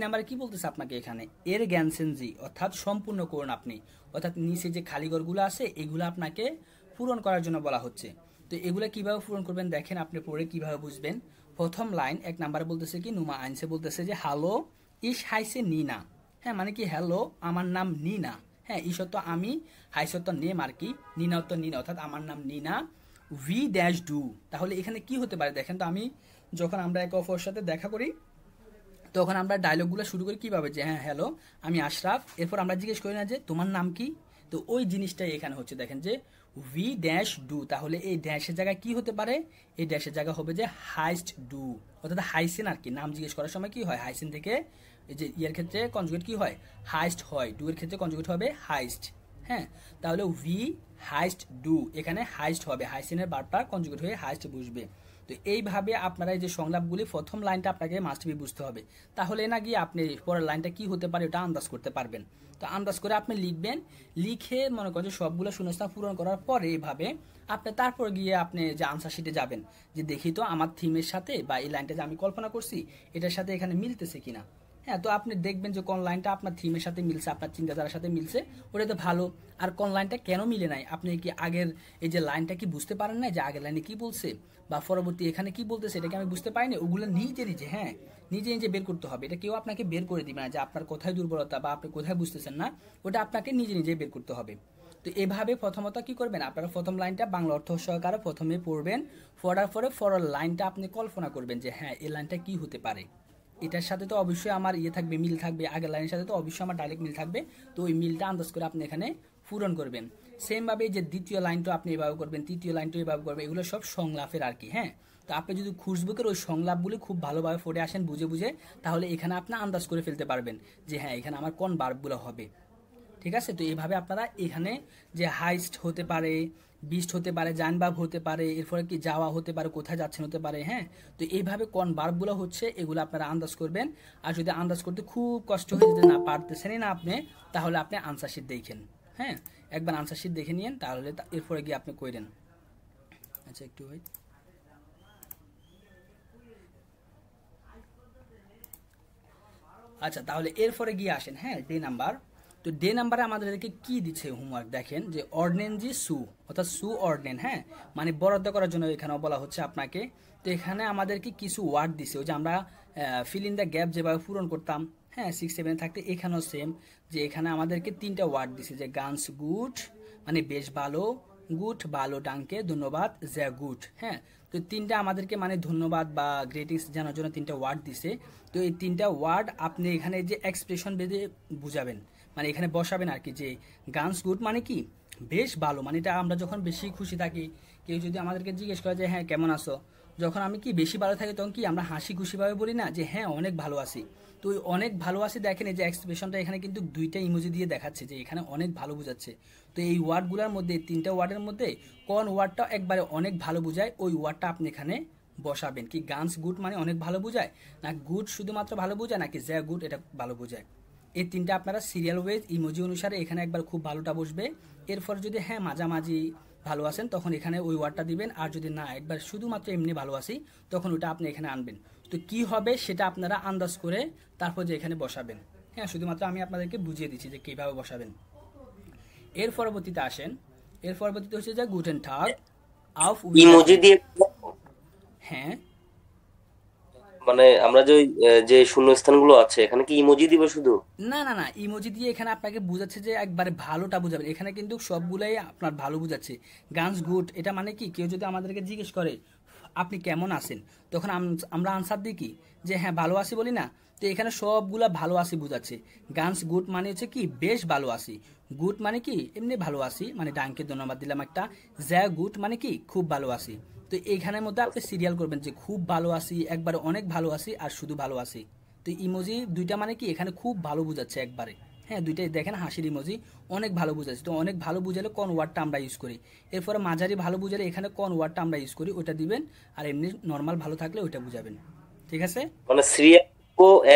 নাম্বারে কি বলতেছে আপনাকে এখানে এর জ্ঞানসেনজি অর্থাৎ সম্পূর্ণ করুন আপনি, অর্থাৎ নিচে যে খালি ঘরগুলো আছে এগুলো আপনাকে পূরণ করার জন্য বলা হচ্ছে। তো এগুলো কিভাবে পূরণ করবেন দেখেন, আপনি পড়ে কিভাবে বুঝবেন। প্রথম লাইন 1 নাম্বারে বলতেছে কি নুমা আইনসে বলতেছে যে হ্যালো ইস হাইসে নিনা। হ্যাঁ, মানে কি হ্যালো আমার নাম নিনা। হ্যাঁ, ঈশ্বর আমি, হাইসত্ব নেম আর কি, নিনা তো নিনা অর্থাৎ আমার নাম নিনা। ভি ড্যাশ ডু, তাহলে এখানে কি হতে পারে দেখেন তো। আমি যখন আমরা একে অপরের সাথে দেখা করি তখন আমরা ডায়লগগুলো শুরু করি কিভাবে, যে হ্যাঁ হ্যালো আমি আশরাফ, এরপর আমরা জিজ্ঞেস করি না যে তোমার নাম কি। তো ওই জিনিসটাই এখানে হচ্ছে, দেখেন যে উই ড্যাশ ডু, তাহলে এই ড্যাশের জায়গায় কি হতে পারে, এই ড্যাশের জায়গা হবে যে হাইস্ট ডু, অর্থাৎ হাইসেন আর কি। নাম জিজ্ঞেস করার সময় কি হয়, হাইসেন থেকে এই যে ইয়ার ক্ষেত্রে কনজুগেট কি হয়, হাইস্ট হয়, ডু এর ক্ষেত্রে কনজুগেট হবে হাইস্ট। হ্যাঁ, তাহলে উই হাইস্ট ডু, এখানে হাইস্ট হবে, হাইসেনের বারবার কনজুগেট হয়ে হাইস্ট বসবে। তো এইভাবে আপনারা এই যে সংলাপগুলি প্রথম লাইনটা আপনাকে মাস্ট বি বুঝতে হবে, তাহলে না গিয়ে আপনি পরের লাইনটা কি হতে পারে ওটা আন্দাজ করতে পারবেন। তো আন্দাজ করে আপনি লিখবেন, লিখে মনে করেন যে সবগুলো শূন্যস্থান পূরণ করার পরে এইভাবে আপনি তারপর গিয়ে আপনি যে আনসার শিটে যাবেন, যে দেখি তো আমার থিমের সাথে বা এই লাইনটা যে আমি কল্পনা করছি এটার সাথে এখানে মিলতেছে কিনা। হ্যাঁ, তো আপনি দেখবেন যে কোন লাইনটা আপনার থিমের সাথে মিলছে, আপনার চিন্তাধারার সাথে মিলছে, ওটা তো ভালো। আর কোন লাইনটা কেন মিলে নাই, আপনি কি আগের এই যে লাইনটা কি বুঝতে পারেন না, যে আগের লাইনে কি বলছে বা পরবর্তী এখানে কি বলতেছে এটাকে আমি বুঝতে পারিনি, ওগুলো নিজে নিজে হ্যাঁ নিজে নিজে বের করতে হবে। এটা কেউ আপনাকে বের করে দিবে না যে আপনার কোথায় দুর্বলতা বা আপনি কোথায় বুঝতেছেন না, ওটা আপনাকে নিজে নিজে বের করতে হবে। তো এভাবে প্রথমত কি করবেন, আপনারা প্রথম লাইনটা বাংলা অর্থ সহকারে প্রথমে পড়বেন, পড়ার পরে পরের লাইনটা আপনি কল্পনা করবেন যে হ্যাঁ এই লাইনটা কি হতে পারে, এটার সাথে তো অবশ্যই আমার ইয়ে থাকবে, মিল থাকবে, আগের লাইনের সাথে তো অবশ্যই আমার ডাইরেক্ট মিল থাকবে। তো ওই মিলটা আন্দাজ করে আপনি এখানে পূরণ করবেন। সেমভাবে যে দ্বিতীয় লাইনটা আপনি এভাবে করবেন, তৃতীয় লাইনটা এভাবে করবেন, এগুলো সব সংলাপের আর কি। হ্যাঁ, তো আপনি যদি খুশবুকের ওই সংলাপগুলি খুব ভালোভাবে পড়ে আসেন বুঝে বুঝে, তাহলে এখানে আপনি আন্দাজ করে ফেলতে পারবেন যে হ্যাঁ এখানে আমার কোন ভার্বগুলো হবে। ঠিক আছে, তো এইভাবে আপনারা এখানে যে হাইস্ট হতে পারে, বিস্ট হতে পারে, জানবাব হতে পারে, এরপরে কি যাওয়া হতে পারে, কোথায় যাচ্ছেন হতে পারে। হ্যাঁ, তো এইভাবে কোন ভার্বগুলো হচ্ছে এগুলো আপনারা আন্দাজ করবেন। আর যদি আন্দাজ করতে খুব কষ্ট হয়ে যেতে না পারতেছেনই না আপনি, তাহলে আপনি আনসার শিট দেখেন। হ্যাঁ, একবার আনসার শিট দেখে নিন, তাহলে এরপরে গিয়ে আপনি কইরেন। আচ্ছা একটু ওয়েট। আচ্ছা, তাহলে এরপরে গিয়ে আসেন হ্যাঁ ডে নাম্বার। তো ডে নাম্বারে আমাদেরকে কি দিচ্ছে হোমওয়ার্ক দেখেন, যে অর্ডিনেন্সি সু, অর্থাৎ সু অর্ডিনেন, হ্যাঁ মানে বরাদ্দ করার জন্য এখানেও বলা হচ্ছে আপনাকে। তো এখানে আমাদেরকে কিছু ওয়ার্ড দিছে, ওই যে আমরা ফিল ইন দ্য গ্যাপ যেভাবে পূরণ করতাম হ্যাঁ 6-7 থাকতে, এখানেও সেম, যে এখানে আমাদেরকে 3টা ওয়ার্ড দিছে, যে গানস গুড মানে বেশ ভালো, গুড ভালো, ডাঙ্কে ধন্যবাদ, জ্যা গুড। হ্যাঁ, তো 3টা আমাদেরকে মানে ধন্যবাদ বা গ্রেটিংস জানার জন্য 3টা ওয়ার্ড দিছে। তো এই 3টা ওয়ার্ড আপনি এখানে যে এক্সপ্রেশন বেঁধে বুঝাবেন, মানে এখানে বসাবেন আর কি, যে গানস গুড মানে কি বেশ ভালো, মানে এটা আমরা যখন বেশি খুশি থাকি, কেউ যদি আমাদেরকে জিজ্ঞেস করে যে হ্যাঁ কেমন আছো, যখন আমি কি বেশি ভালো থাকি তখন কি আমরা হাসি খুশিভাবে বলি না যে হ্যাঁ অনেক ভালো আছি। তো ওই অনেক ভালো আছি দেখেন এই যে এক্সপ্রেশনটা এখানে কিন্তু 2টা ইমোজি দিয়ে দেখাচ্ছে যে এখানে অনেক ভালো বোঝাচ্ছে। তো এই ওয়ার্ডগুলোর মধ্যে 3টা ওয়ার্ডের মধ্যে কোন ওয়ার্ডটা একবারে অনেক ভালো বোঝায় ওই ওয়ার্ডটা আপনি এখানে বসাবেন। কি গানস গুড মানে অনেক ভালো বোঝায়, না গুড শুধুমাত্র ভালো বোঝায়, নাকি জ্যা গুড এটা ভালো বোঝায়। এই 3টা আপনারা সিরিয়াল ওয়েজ ইমোজি অনুসারে এখানে একবার খুব ভালোটা বসবে। এরপর যদি হ্যাঁ মাঝামাঝি ভালো আছেন তখন এখানে ওই ওয়ার্ডটা দিবেন, আর যদি না একবার শুধুমাত্র এমনি ভালো আছি তখন ওটা আপনি এখানে আনবেন। তো কি হবে সেটা আপনারা আন্দাজ করে তারপর যে এখানে বসাবেন। হ্যাঁ, শুধুমাত্র আমি আপনাদেরকে বুঝিয়ে দিচ্ছি যে কীভাবে বসাবেন। এর পরবর্তীতে আসেন, এর পরবর্তীতে হচ্ছে যে গুটেন টাগ আউফ ইমোজি দিয়ে, হ্যাঁ মানে আমরা যে শূন্যস্থানগুলো আছে এখানে কি ইমোজি দিবে শুধু? না না না, ইমোজি দিয়ে এখানে আপনাকে বোঝাচ্ছে যে একবারে ভালোটা বুঝাবেন, এখানে কিন্তু সবগুলাই আপনার ভালো বুঝাচ্ছে। গানস গুড এটা মানে কি, কেউ যদি আমাদেরকে জিজ্ঞেস করে আপনি কেমন আছেন, তখন আমরা আনসার দিই কি যে হ্যাঁ ভালো আছি বলি না। তো এখানে সবগুলা ভালো আছি বুঝাচ্ছে। গানস গুড মানে হচ্ছে কি বেশ ভালো আছি, গুড মানে কি এমনি ভালো আছি, মানে ডাঙ্কে ধন্যবাদ দিলাম একটা, জ্যা গুড মানে কি খুব ভালো আছি। তো এইখানের মধ্যে আপনি সিরিয়াল করবেন যে খুব ভালো আছি, একবারে অনেক ভালো আছি, আর শুধু ভালো আছি। তো ইমোজি 2টা মানে কি এখানে খুব ভালো বুঝাচ্ছে একবারে। হ্যাঁ, 2টাই দেখেন হাসির ইমোজি, অনেক ভালো বুঝাচ্ছে। তো অনেক ভালো বুঝালে কোন ওয়ার্ডটা আমরা ইউজ করি, এরপরে মাঝারি ভালো বুঝালে এখানে কোন ওয়ার্ডটা আমরা ইউজ করি ওটা দিবেন, আর এমনি নর্মাল ভালো থাকলে ওইটা বুঝাবেন। ঠিক আছে, মানে সিরিয়াল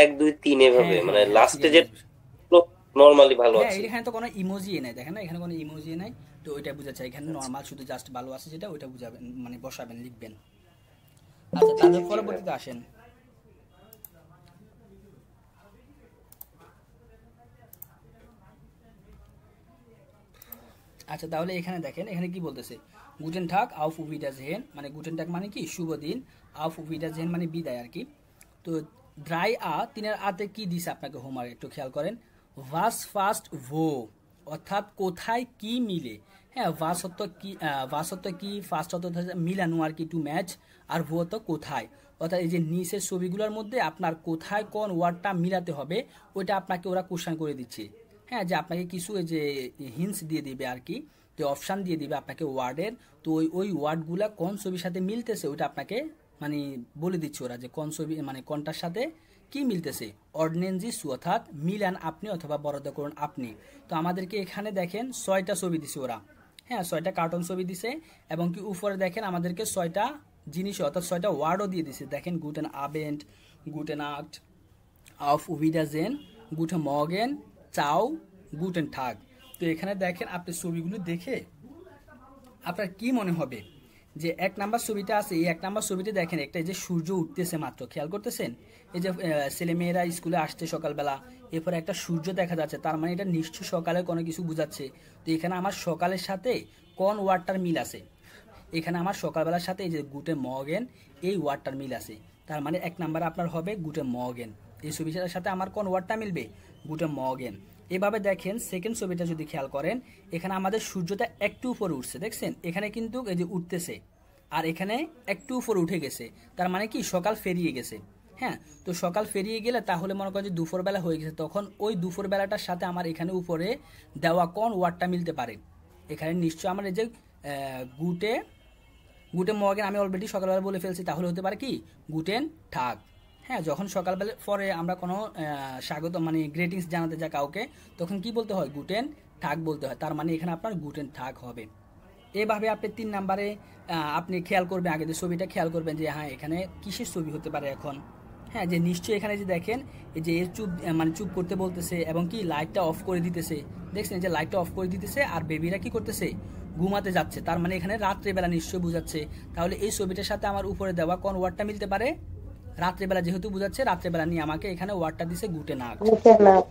1 2 3 এভাবে, হ্যাঁ, মানে হ্যাঁ, লাস্টে যে serial নরমালি ভালো হ্যাঁ আছে। এখানে তো কোনো ইমোজি নাই, দেখেন না এখানে কোনো ইমোজি নাই। তো ওইটা বুঝাচ্ছে এখানে নর্মাল শুধু জাস্ট ভালো আছে যেটা ওইটা বুঝাবেন, মানে বসাবেন লিখবেন। আচ্ছা, তাহলে পরবর্তীতে আসেন। আচ্ছা, তাহলে এখানে দেখেন এখানে কি বলতেছে, গুটেন টাগ আউফ উইডাজহেন, মানে গুটেন টাগ মানে কি শুভ দিন, আউফ উইডাজহেন মানে বিদায় আর কি। তো ড্রাই আ 3-এর আতে কি দিছে আপনাকে হোমওয়ার্ক একটু খেয়াল করেন, ভাস ফাস্ট ভো অর্থাৎ কোথায় কি মিলে। হ্যাঁ, ভাস অর্থ কি, ফার্স্ট অর্থ মিলানো আর কি, টু ম্যাচ, আর ভো অর্থ কোথায়, অর্থাৎ এই যে নিচের ছবিগুলোর মধ্যে আপনার কোথায় কোন ওয়ার্ডটা মিলাতে হবে ওইটা আপনাকে ওরা কোশ্চেন করে দিচ্ছে। হ্যাঁ, যে আপনাকে কিছু এই যে হিন্টস দিয়ে দিবে আর কি, তো অপশান দিয়ে দিবে আপনাকে ওয়ার্ডের, তো ওই ওয়ার্ডগুলা কোন ছবির সাথে মিলতেছে ওইটা আপনাকে মানে বলে দিচ্ছে ওরা যে কোন ছবি মানে কোনটার সাথে কি মিলতেছে। অর্ডিনেন্সিস অর্থাৎ মিলান আপনি অথবা বরাদ্দ করুন আপনি। তো আমাদেরকে এখানে দেখেন 6টা ছবি দিছে ওরা, হ্যাঁ 6টা কার্টুন ছবি দিছে, এবং কি উপরে দেখেন আমাদেরকে 6টা জিনিস অর্থাৎ 6টা ওয়ার্ডও দিয়ে দিছে। দেখেন গুটেন আবেন্ট, গুটেন আক্ট, auf Wiedersehen, guten Morgen, ciao, guten Tag। তো এখানে দেখেন আপনি ছবিগুলো দেখে আপনার কি মনে হবে যে 1 নাম্বার ছবিটা আছে, এই 1 নাম্বার ছবিতে দেখেন একটা যে সূর্য উঠতেছে মাত্র, খেয়াল করতেছেন? এই যে ছেলেমেয়েরা স্কুলে আসছে সকালবেলা, এরপরে একটা সূর্য দেখা যাচ্ছে, তার মানে এটা নিশ্চয় সকালে কোনো কিছু বোঝাচ্ছে। তো এখানে আমার সকালের সাথে কোন ওয়ার্ডটার মিল আছে? এখানে আমার সকালবেলার সাথে এই যে গুটে মর্গেন এই ওয়ার্ডটার মিল আছে, তার মানে 1 নাম্বারে আপনার হবে গুটে মর্গেন। এই ছবিটার সাথে আমার কোন ওয়ার্ডটা মিলবে? গুটে মর্গেন। এভাবে দেখেন সেকেন্ড ছবিটা যদি খেয়াল করেন, এখানে আমাদের সূর্যটা একটু উপরে উঠছে, দেখছেন? এখানে কিন্তু এই যে উঠতেছে, আর এখানে একটু উপরে উঠে গেছে, তার মানে কি সকাল ফেরিয়ে গেছে। হ্যাঁ, তো সকাল ফেরিয়ে গেলে তাহলে মনে করেন যে দুপুরবেলা হয়ে গেছে, তখন ওই দুপুরবেলাটার সাথে আমার এখানে উপরে দেওয়া কোন ওয়ার্ডটা মিলতে পারে? এখানে নিশ্চয় আমার এই যে গুটে মর্গেন আমি অলরেডি সকালবেলা বলে ফেলছি, তাহলে হতে পারে কি গুটেন ঠাগ। হ্যাঁ, যখন সকালবেলা পরে আমরা কোনো স্বাগত মানে গ্রিটিংস জানাতে যাই কাউকে, তখন কি বলতে হয়? গুটেন ঠাগ বলতে হয়, তার মানে এখানে আপনার গুটেন ঠাগ হবে। এভাবে আপনি 3 নাম্বারে আপনি খেয়াল করবেন, আগে যে ছবিটা খেয়াল করবেন যে হ্যাঁ এখানে কিসের ছবি হতে পারে এখন। হ্যাঁ, যে নিশ্চয়ই এখানে যে দেখেন এই যে চুপ মানে চুপ করতে বলতেছে, এবং কি লাইটটা অফ করে দিতেছে, দেখছেন যে লাইটটা অফ করে দিতেছে, আর বেবিরা কি করতেছে? ঘুমাতে যাচ্ছে, তার মানে এখানে রাত্রেবেলা নিশ্চয়ই বোঝাচ্ছে। তাহলে এই ছবিটার সাথে আমার উপরে দেওয়া কোন ওয়ার্ডটা মিলতে পারে? রাত্রেবেলা যেহেতু বোঝাচ্ছে, রাত্রেবেলা নিয়ে আমাকে এখানে ওয়ার্ডটা দিছে গুটে নাক্ট,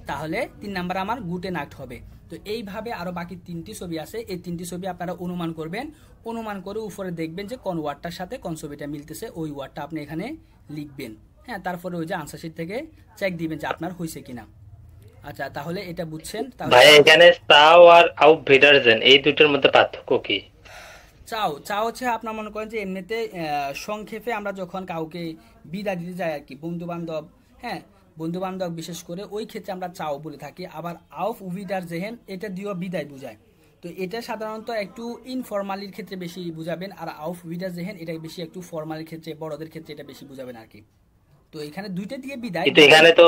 তাহলে 3 নাম্বার আমার গুটে নাক্ট হবে। তো এইভাবে আরো বাকি 3টি ছবি আছে, এই 3টি ছবি আপনারা অনুমান করবেন, অনুমান করে উপরে দেখবেন যে কোন ওয়ার্ডটার সাথে কোন ছবিটা মিলতেছে, ওই ওয়ার্ডটা আপনি এখানে লিখবেন। হ্যাঁ, তারপরে ওই যে আনসার শিট থেকে চেক দিবেন যে আপনার হয়েছে কিনা। আচ্ছা, তাহলে এটা বুঝছেন? ভাই এখানে চাও আর আউফ ভিডারজেন এই দুটোর মধ্যে পার্থক্য কি? চাও হচ্ছে আপনার মনে করেন যে এমনিতে সংক্ষেপে আমরা যখন কাউকে বিদায় দিতে যাই আর কি, বন্ধু বান্ধব, হ্যাঁ বন্ধু বান্ধব বিশেষ করে ওই ক্ষেত্রে আমরা চাও বলে থাকি। আবার আউফ উভিডার জেহেন এটা দিয়েও বিদায় বোঝায়। তো এটা সাধারণত একটু ইনফরমালির ক্ষেত্রে বেশি বুঝাবেন, আর আউফ উভিডার জেহেন এটা বেশি একটু ফর্মালির ক্ষেত্রে, বড়দের ক্ষেত্রে এটা বেশি বুঝাবেন আর কি। তো এখানে দুইটা দিয়ে বিদায়, কিন্তু এখানে তো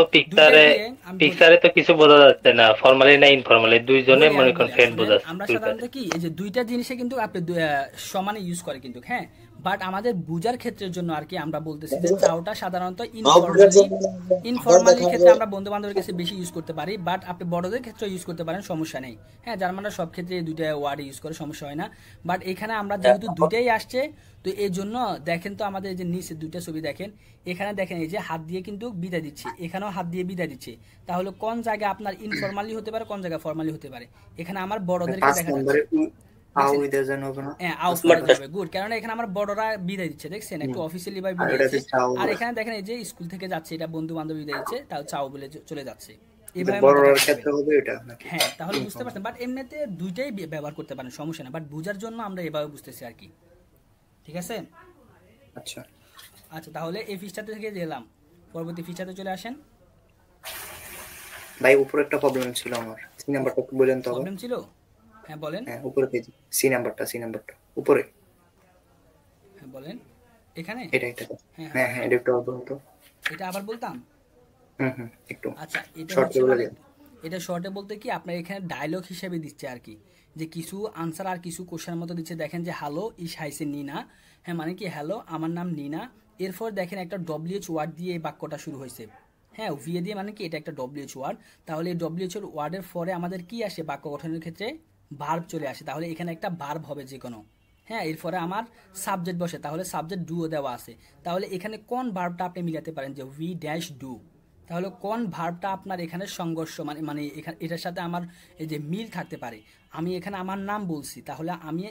পিকচারে তো কিছু বোঝা যাচ্ছে না, ফর্মালি না ইনফরমালি, দুইজনে মনে করেন ফ্রেন্ড বোঝাচ্ছে। আমরা সাধারণত কি এই যে দুইটা জিনিসে কিন্তু আপনি সমানে ইউজ করে কিন্তু, হ্যাঁ, বাট আমাদের বুঝার ক্ষেত্রের জন্য আর কি আমরা বলতেছি যে চাওটা সাধারণত ইনফরমালি ক্ষেত্রে আমরা বন্ধু বান্ধবের কাছে বেশি ইউজ করতে পারি, বাট আপনি বড়দের ক্ষেত্রে ইউজ করতে পারেন, সমস্যা নেই। হ্যাঁ, জার্মানরা সব ক্ষেত্রে দুইটা ওয়ার্ড ইউজ করে, সমস্যা হয় না। বাট এখানে আমরা যেহেতু দুইটাই আসছে, তো এই জন্য দেখেন তো আমাদের যে নিচে দুইটা ছবি দেখেন, এখানে দেখেন এই যে হাত দিয়ে কিন্তু বিদায় দিচ্ছে, এখানেও হাত দিয়ে বিদায় দিচ্ছে। তাহলে কোন জায়গায় আপনার ইনফরমালি হতে পারে, কোন জায়গায় ফর্মালি হতে পারে? এখানে আমার বড়দেরকে দেখা যাচ্ছে গুড, কারণ এখানে আমার বড়রা বিদায় দিচ্ছে, দেখছেন একটু অফিসিয়ালি ভাবে বিদায় দিচ্ছে। আর এখানে দেখেন এই যে স্কুল থেকে যাচ্ছে, এটা বন্ধু বান্ধব বিদায় দিচ্ছে, তাও চাও বলে চলে যাচ্ছে। হ্যাঁ, তাহলে বুঝতে পারছেন। বাট এমনিতে দুইটাই ব্যবহার করতে পারেন, সমস্যা না, বাট বুঝার জন্য আমরা এভাবে বুঝতেছি আর কি। ঠিক আছে? আচ্ছা আচ্ছা, তাহলে এই ফিচারটা থেকে গেলাম, পরবর্তী ফিচারে চলে আসেন। ভাই উপরে একটা প্রবলেম ছিল আমার, সি নাম্বারটা একটু বলেন তো। প্রবলেম ছিল? হ্যাঁ বলেন। হ্যাঁ উপরে পেজে সি নাম্বারটা উপরে। হ্যাঁ বলেন। এখানে এটা হ্যাঁ এটা একটু বলুন তো। এটা আবার বলতাম। একটু আচ্ছা, এটা শর্টে বলে দিন। এটা শর্টে বলতে কি আপনার এখানে ডায়লগ হিসেবে দিচ্ছে আর কি, যে কিছু আনসার আর কিছু কোশ্চেনের মতো দিচ্ছে। দেখেন যে হ্যালো ইস হাইসে নিনা, হ্যাঁ মানে কি হ্যালো আমার নাম নিনা, এরপর দেখেন একটা ডব্লিউএইচ ওয়ার্ড দিয়ে এই বাক্যটা শুরু হয়েছে। হ্যাঁ, ভিএ দিয়ে, মানে কি এটা একটা ডব্লিউএইচ ওয়ার্ড। তাহলে এই ডব্লিউএইচ ওয়ার্ডের পরে আমাদের কি আসে? বাক্য গঠনের ক্ষেত্রে ভার্ব চলে আসে, তাহলে এখানে একটা ভার্ব হবে যে কোনো। হ্যাঁ, এরপরে আমার সাবজেক্ট বসে, তাহলে সাবজেক্ট ডুও দেওয়া আছে। তাহলে এখানে কোন ভার্বটা আপনি মিলাতে পারেন যে উই ড্যাশ ডু, তাহলে কোন ভার্বটা আপনার এখানে সংঘর্ষ মানে এখানে এটার সাথে আমার এই যে মিল থাকতে পারে। আমি এখানে আমার নাম বলছি, তাহলে আমি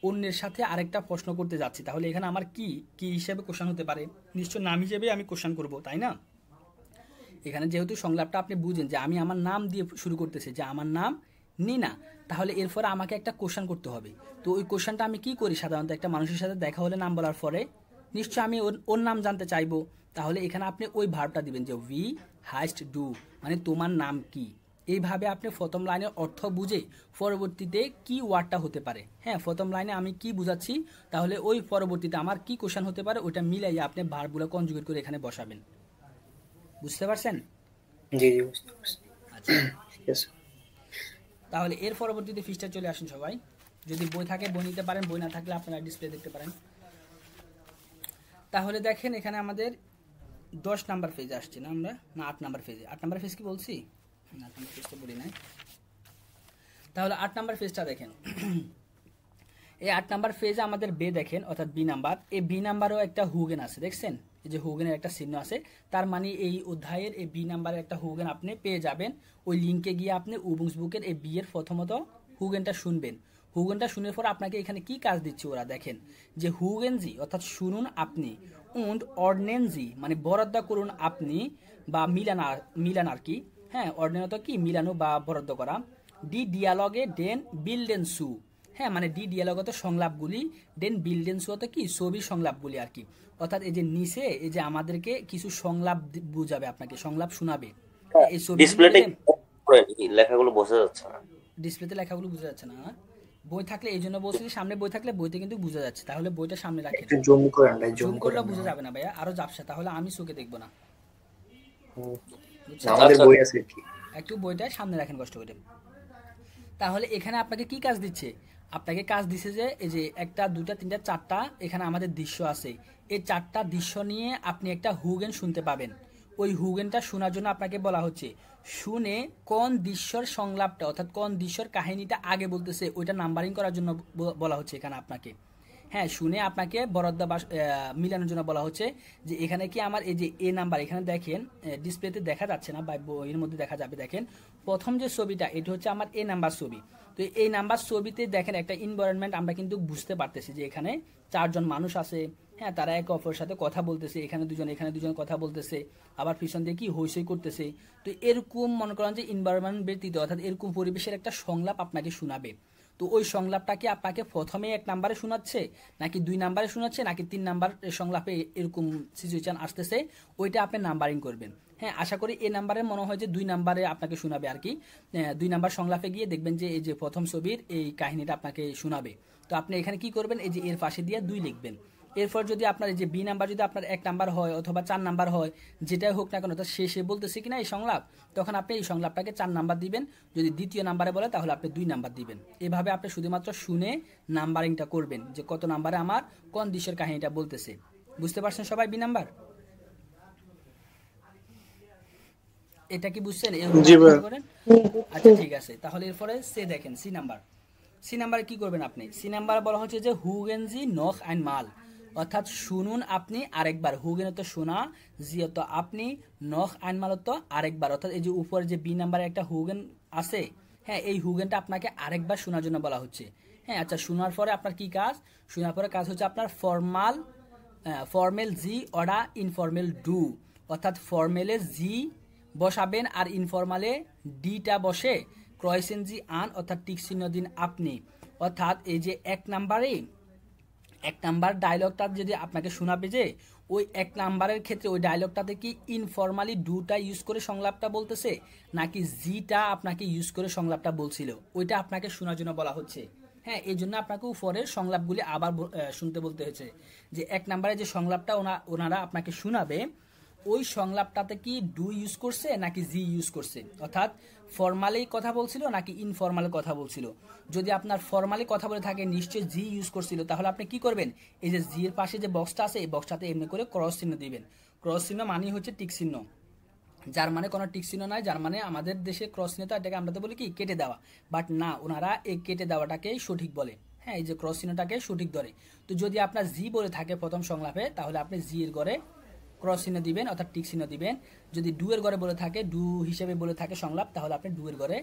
অন্যের সাথে আরেকটা প্রশ্ন করতে যাচ্ছি, তাহলে এখানে আমার কি হিসেবে কোশ্চেন হতে পারে? নিশ্চয় নাম হিসেবে আমি কোশ্চেন করব, তাই না? এখানে যেহেতু সংলাপটা আপনি বুঝেন যে আমি আমার নাম দিয়ে শুরু করতেছি, যে আমার নাম নিনা, তাহলে এরপরে আমাকে একটা কোশ্চেন করতে হবে। তো ওই কোশ্চেনটা আমি কি করি? সাধারণত একটা মানুষের সাথে দেখা হলে নাম বলার পরে নিশ্চয় আমি ওর নাম জানতে চাইবো, তাহলে এখানে আপনি ওই ভার্বটা দিবেন যে উই হাইস্ট ডু, মানে তোমার নাম কি। এইভাবে আপনি প্রথম লাইনের অর্থ বুঝে পরবর্তীতে কি ওয়ার্ডটা হতে পারে, হ্যাঁ প্রথম লাইনে আমি কি বুঝাচ্ছি তাহলে ওই পরবর্তীতে আমার কি কোশ্চেন হতে পারে ওটা মিলাইয়া আপনি ভার্বগুলো কনজুগেট করে এখানে বসাবেন। বুঝতে পারছেন? জি জি বুঝতে পারছি। আচ্ছা ঠিক আছে। তাহলে এর পরবর্তীতে পৃষ্ঠায় চলে আসুন সবাই। যদি বই থাকে বই নিতে পারেন, বই না থাকলে আপনারা ডিসপ্লে দেখতে পারেন। তাহলে দেখেন এখানে আমাদের 10 নাম্বার পেজে আসছে না, আমরা না 8 নাম্বার পেজে। 8 নাম্বার পেজ কি বলছি? না 8 নাম্বার পেজ তো বলি নাই। তাহলে 8 নাম্বার পেজটা দেখেন। এই 8 নাম্বার পেজে আমাদের বে দেখেন অর্থাৎ বি নাম্বার। এই বি নাম্বারেও একটা হুগেন আছে, দেখছেন এই যে হুগেনের একটা চিহ্ন আছে। তার মানে এই অধ্যায়ের এই বি নাম্বারের একটা হুগেন আপনি পেয়ে যাবেন। ওই লিঙ্কে গিয়ে আপনি উবুংসবুকের এই বি এর প্রথমত হুগেনটা শুনবেন। হুগেনটা শুনে পর আপনাকে এখানে কি কাজ দিচ্ছে ওরা দেখেন যে হুগেন জি অর্থাৎ শুনুন আপনি, উন্ড অর্ডনেন জি মানে বরাদ্দ করুন আপনি, বা মিলান আর কি, হ্যাঁ অর্ডনেন তো কি মিলানো বা বরাদ্দ করা। ডি ডিয়ালগে ডেন বিল্ডেন সু, হ্যাঁ মানে ডি ডিয়ালগত সংলাপগুলি, ডেন বিল্ডেন সু তো কি ছবির সংলাপগুলি আর কি। অর্থাৎ এই যে নিচে এই যে আমাদেরকে কিছু সংলাপ বুঝাবে, আপনাকে সংলাপ শোনাবে। এই ডিসপ্লেতে লেখাগুলো বোঝা যাচ্ছে না, ডিসপ্লেতে লেখাগুলো বোঝা যাচ্ছে না। বই থাকলে এই জন্য বলছি সামনে বই থাকলে বইতে কিন্তু বোঝা যাচ্ছে, তাহলে বইটা সামনে রাখেন। একটু জুম করেন ভাই, জুম জুম করলে করেন। বোঝা যাবে না ভাইয়া, আরো যাবছে, তাহলে আমি চোখে দেখবো না। আমাদের বই আছে কি, একটু বইটা সামনে রাখেন কষ্ট করে। তাহলে এখানে আপনাকে কি কাজ দিচ্ছে? আপনাকে কাজ দিচ্ছে যে এই যে একটা দুটা তিনটা চারটা এখানে আমাদের দৃশ্য আছে, এই চারটা দৃশ্য নিয়ে আপনি একটা হুগেন শুনতে পাবেন। ওই হুগেনটা শোনার জন্য আপনাকে বলা হচ্ছে শুনে কোন দৃশ্যর সংলাপটা অর্থাৎ কোন দৃশ্যর কাহিনীটা আগে বলতেছে ওইটা নাম্বারিং করার জন্য বলা হচ্ছে এখানে আপনাকে। হ্যাঁ শুনে আপনাকে বরাদ্দ বা মিলানোর জন্য বলা হচ্ছে যে এখানে কি আমার এই যে এ নাম্বার এখানে দেখেন ডিসপ্লেতে দেখা যাচ্ছে না বা বইয়ের মধ্যে দেখা যাবে। দেখেন প্রথম যে ছবিটা এটা হচ্ছে আমার এ নাম্বার ছবি। তো এই নাম্বার ছবিতে দেখেন একটা এনভায়রনমেন্ট আমরা কিন্তু বুঝতে পারতেছি যে এখানে 4 জন মানুষ আছে, হ্যাঁ তারা একে অপরের সাথে কথা বলতেছে, এখানে দুজন কথা বলতেছে, আবার পিছন দিয়ে কি হইচই করতেছে। তো এরকম মনে করেন যে এনভায়রনমেন্ট ব্যতীত অর্থাৎ এরকম পরিবেশের একটা সংলাপ আপনাকে শোনাবে। তো ওই সংলাপটা কি আপনাকে প্রথমে 1 নাম্বারে শোনাচ্ছে নাকি 2 নাম্বারে শোনাচ্ছে নাকি 3 নাম্বার সংলাপে এরকম সিচুয়েশন আসতেছে ওইটা আপনি নাম্বারিং করবেন। হ্যাঁ আশা করি এই নাম্বারে মনে হয় যে 2 নাম্বারে আপনাকে শোনাবে আর কি। 2 নাম্বার সংলাপে গিয়ে দেখবেন যে এই যে প্রথম ছবির এই কাহিনীটা আপনাকে শোনাবে। তো আপনি এখানে কি করবেন এই যে এর পাশে দিয়ে 2 লিখবেন। এরপর যদি আপনার এই যে বি নাম্বার যদি আপনার 1 নাম্বার হয় অথবা 4 নাম্বার হয় যেটাই হোক না কেন তো শেষে বলতেছে কিনা এই সংলাপ, তখন আপনি এই সংলাপটাকে 4 নাম্বার দিবেন। যদি দ্বিতীয় নাম্বারে বলে তাহলে আপনি 2 নাম্বার দিবেন। এভাবে আপনি শুধুমাত্র শুনে নাম্বারিংটা করবেন যে কত নাম্বারে আমার কোন দৃশ্যের কাহিনীটা বলতেছে। বুঝতে পারছেন সবাই বি নাম্বার? এটা কি বুঝছেন? আচ্ছা ঠিক আছে, তাহলে এরপরে সে দেখেন সি নাম্বার। সি নাম্বারে কি করবেন আপনি? সি নাম্বার বলা হচ্ছে যে হুগেনজি নখ আইন মাল, অর্থাৎ শুনুন আপনি আরেকবার। হুগেন তো শোনা, জি তো আপনি, নখ আইন মাল তো আরেকবার। অর্থাৎ এই যে উপরে যে বি নাম্বারে একটা হুগেন আছে, হ্যাঁ এই হুগেনটা আপনাকে আরেকবার শোনার জন্য বলা হচ্ছে। হ্যাঁ আচ্ছা শোনার পরে আপনার কি কাজ? শোনার পরে কাজ হচ্ছে আপনার ফর্মেল জি অডা ইনফর্মেল ডু, অর্থাৎ ফর্মেলে জি বসাবেন আর ইনফর্মালে ডিটা বসে ক্রয়েসেন জি আন অর্থাৎ টিক চিহ্ন দিন আপনি। অর্থাৎ এই যে 1 নাম্বার ডায়লগটা যদি আপনাকে শোনাবে যে ওই 1 নাম্বারের ক্ষেত্রে ওই ডায়লগটাতে কি ইনফর্মালি ডুটা ইউজ করে সংলাপটা বলতেছে নাকি জিটা আপনাকে ইউজ করে সংলাপটা বলছিল ওইটা আপনাকে শোনার জন্য বলা হচ্ছে। হ্যাঁ এই জন্য আপনাকে উপরের সংলাপগুলি আবার শুনতে বলতে হয়েছে যে 1 নাম্বারে যে সংলাপটা ওনারা আপনাকে শোনাবে ওই সংলাপটাতে কি ডু ইউজ করছে নাকি জি ইউজ করছে, অর্থাৎ ফর্মালি কথা বলছিল নাকি ইনফর্মালি কথা বলছিল। যদি আপনার ফর্মালি কথা বলে থাকে নিশ্চয়ই জি ইউজ করছিল, তাহলে আপনি কি করবেন এই যে জি এর পাশে যে বক্সটা আছে এই বক্সটাতে এমনি করে ক্রস চিহ্ন দিবেন। ক্রস চিহ্ন মানে হচ্ছে টিক চিহ্ন, যার মানে কোনো টিক চিহ্ন নাই, যার মানে আমাদের দেশে ক্রস চিহ্ন তো এটাকে আমরা তো বলি কি কেটে দেওয়া, বাট না ওনারা এই কেটে দেওয়াটাকেই সঠিক বলে। হ্যাঁ এই যে ক্রস চিহ্নটাকে সঠিক ধরে। তো যদি আপনার জি বলে থাকে প্রথম সংলাপে তাহলে আপনি জি এর ঘরে ক্রস চিহ্ন দিবেন অর্থাৎ টিক চিহ্ন দিবেন। যদি ডু এর ঘরে বলে থাকে ডু হিসেবে বলে থাকে সংলাপ তাহলে আপনি ডু এর ঘরে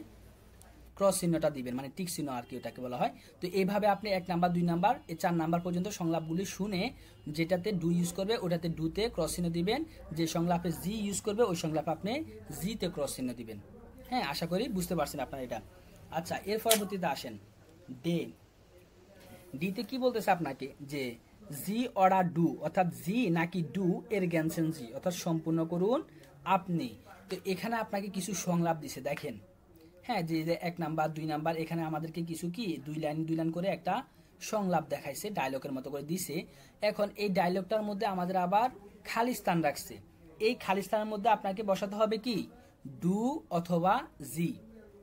ক্রস চিহ্নটা দিবেন মানে টিক চিহ্ন আর কি ওটাকে বলা হয়। তো এইভাবে আপনি 1 নাম্বার 2 নাম্বার 4 নাম্বার পর্যন্ত সংলাপগুলি শুনে যেটাতে ডু ইউজ করবে ওটাতে ডুতে ক্রস চিহ্ন দিবেন, যে সংলাপে জি ইউজ করবে ওই সংলাপে আপনি জিতে ক্রস চিহ্ন দিবেন। হ্যাঁ আশা করি বুঝতে পারছেন আপনারা এটা। আচ্ছা এর পরবর্তীতে আসেন ডিতে কি বলতেছে আপনাকে যে জি অরা ডু অর্থাৎ জি নাকি ডু এর জ্ঞানসেন জি অর্থাৎ সম্পূর্ণ করুন আপনি। তো এখানে আপনাকে কিছু সংলাপ দিছে দেখেন হ্যাঁ, যে যে 1 নাম্বার 2 নাম্বার এখানে আমাদেরকে কিছু কি 2 লাইন করে একটা সংলাপ দেখাইছে, ডায়লগের মতো করে দিছে। এখন এই ডায়লগটার মধ্যে আমাদের আবার খালি স্থান রাখছে। এই খালি স্থানের মধ্যে আপনাকে বসাতে হবে কি ডু অথবা জি।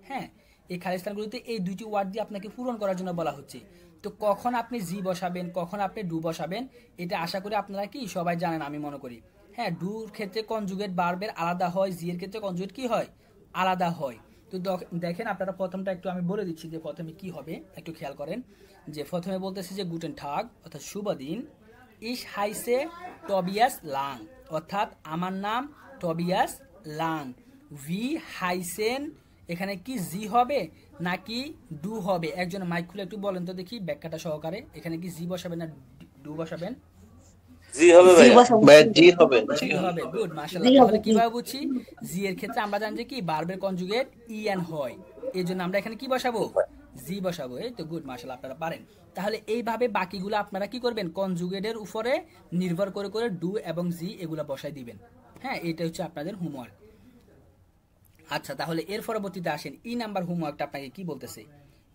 হ্যাঁ, এই খালি স্থানগুলোতে এই দুইটি ওয়ার্ড দিয়ে আপনাকে পূরণ করার জন্য বলা হচ্ছে। তো কখন আপনি জি বসাবেন, কখন আপনি ডু বসাবেন, এটা আশা করি আপনারা কি সবাই জানেন, আমি মনে করি। হ্যাঁ, ডুর ক্ষেত্রে কনজুগেট ভার্বের আলাদা হয়, জি এর ক্ষেত্রে কনজুগেট কি হয়, আলাদা হয়। তো দেখেন আপনারা প্রথমটা একটু আমি বলে দিচ্ছি যে প্রথমে কি হবে, একটু খেয়াল করেন। যে প্রথমে বলতেছে যে গুটেন টাগ অর্থাৎ শুভ দিন, ইস হাইসে টবিয়াস লাং অর্থাৎ আমার নাম টবিয়াস লাং, ভি হাইসেন এখানে কি জি হবে নাকি ডু হবে? একজন মাইক খুলে একটু বলেন তো দেখি ব্যাখ্যাটা সহকারে, এখানে কি জি বসাবেন না ডু বসাবেন? জি হবে ভাইয়া। ভাইয়া জি হবে। জি হবে, গুড, মাশাআল্লাহ। তাহলে কিভাবে বুঝছি? জি এর ক্ষেত্রে আমরা জানি যে কি ভার্বের কনজুগেট ইএন হয়, এজন্য আমরা এখানে কি বসাবো, জি বসাবো। এই তো গুড, মাশাআল্লাহ, আপনারা পারেন। তাহলে এইভাবে বাকিগুলো আপনারা কি করবেন, কনজুগেটের উপরে নির্ভর করে করে ডু এবং জি এগুলা বসাই দিবেন। হ্যাঁ, এটা হচ্ছে আপনাদের হোমওয়ার্ক। আচ্ছা, তাহলে এর পরবর্তীতে আসেন ই নাম্বার হোমওয়ার্কটা আপনাকে কি বলতেছে।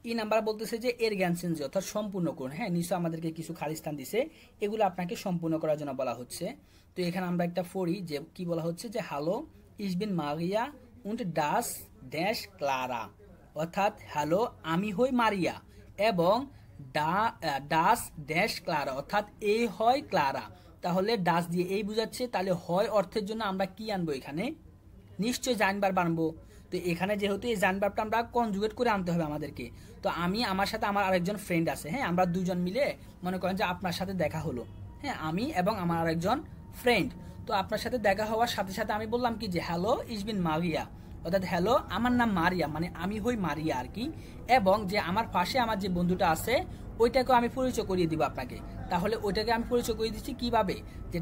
ই নাম্বার বলতেছে যে এর জ্ঞান চেঞ্জ অর্থাৎ সম্পূর্ণ করুন। হ্যাঁ, নিশ্চয় আমাদেরকে কিছু খালি স্থান দিছে, এগুলো আপনাকে সম্পূর্ণ করার জন্য বলা হচ্ছে। তো এখানে আমরা একটা পড়ি যে কি বলা হচ্ছে যে হ্যালো ইস বিন মারিয়া উন্ড ডাস ড্যাশ ক্লারা, অর্থাৎ হ্যালো আমি হই মারিয়া এবং ডাস ড্যাশ ক্লারা অর্থাৎ এ হয় ক্লারা। তাহলে ডাস দিয়ে এই বুঝাচ্ছে, তাহলে হয় অর্থের জন্য আমরা কি আনবো এখানে, নিশ্চয় জানবার বানবো। তো এখানে যেহেতু এই জানবারটা আমরা কনজুগেট করে আনতে হবে আমাদেরকে। তো আমি আমার সাথে আমার আরেকজন ফ্রেন্ড আছে, হ্যাঁ, আমরা দুজন মিলে মনে করেন যে আপনার সাথে দেখা হলো। হ্যাঁ, আমি এবং আমার আরেকজন ফ্রেন্ড। তো আপনার সাথে দেখা হওয়ার সাথে সাথে আমি বললাম কি যে হ্যালো ইস বিন মারিয়া, অর্থাৎ হ্যালো আমার নাম মারিয়া, মানে আমি হই মারিয়া আর কি। এবং যে আমার পাশে আমার যে বন্ধুটা আছে ওইটাকে আমি পরিচয় করিয়ে দিব আপনাকে। তাহলে ওইটাকে আমি পরিচয় করিয়ে দিচ্ছি কিভাবে, যে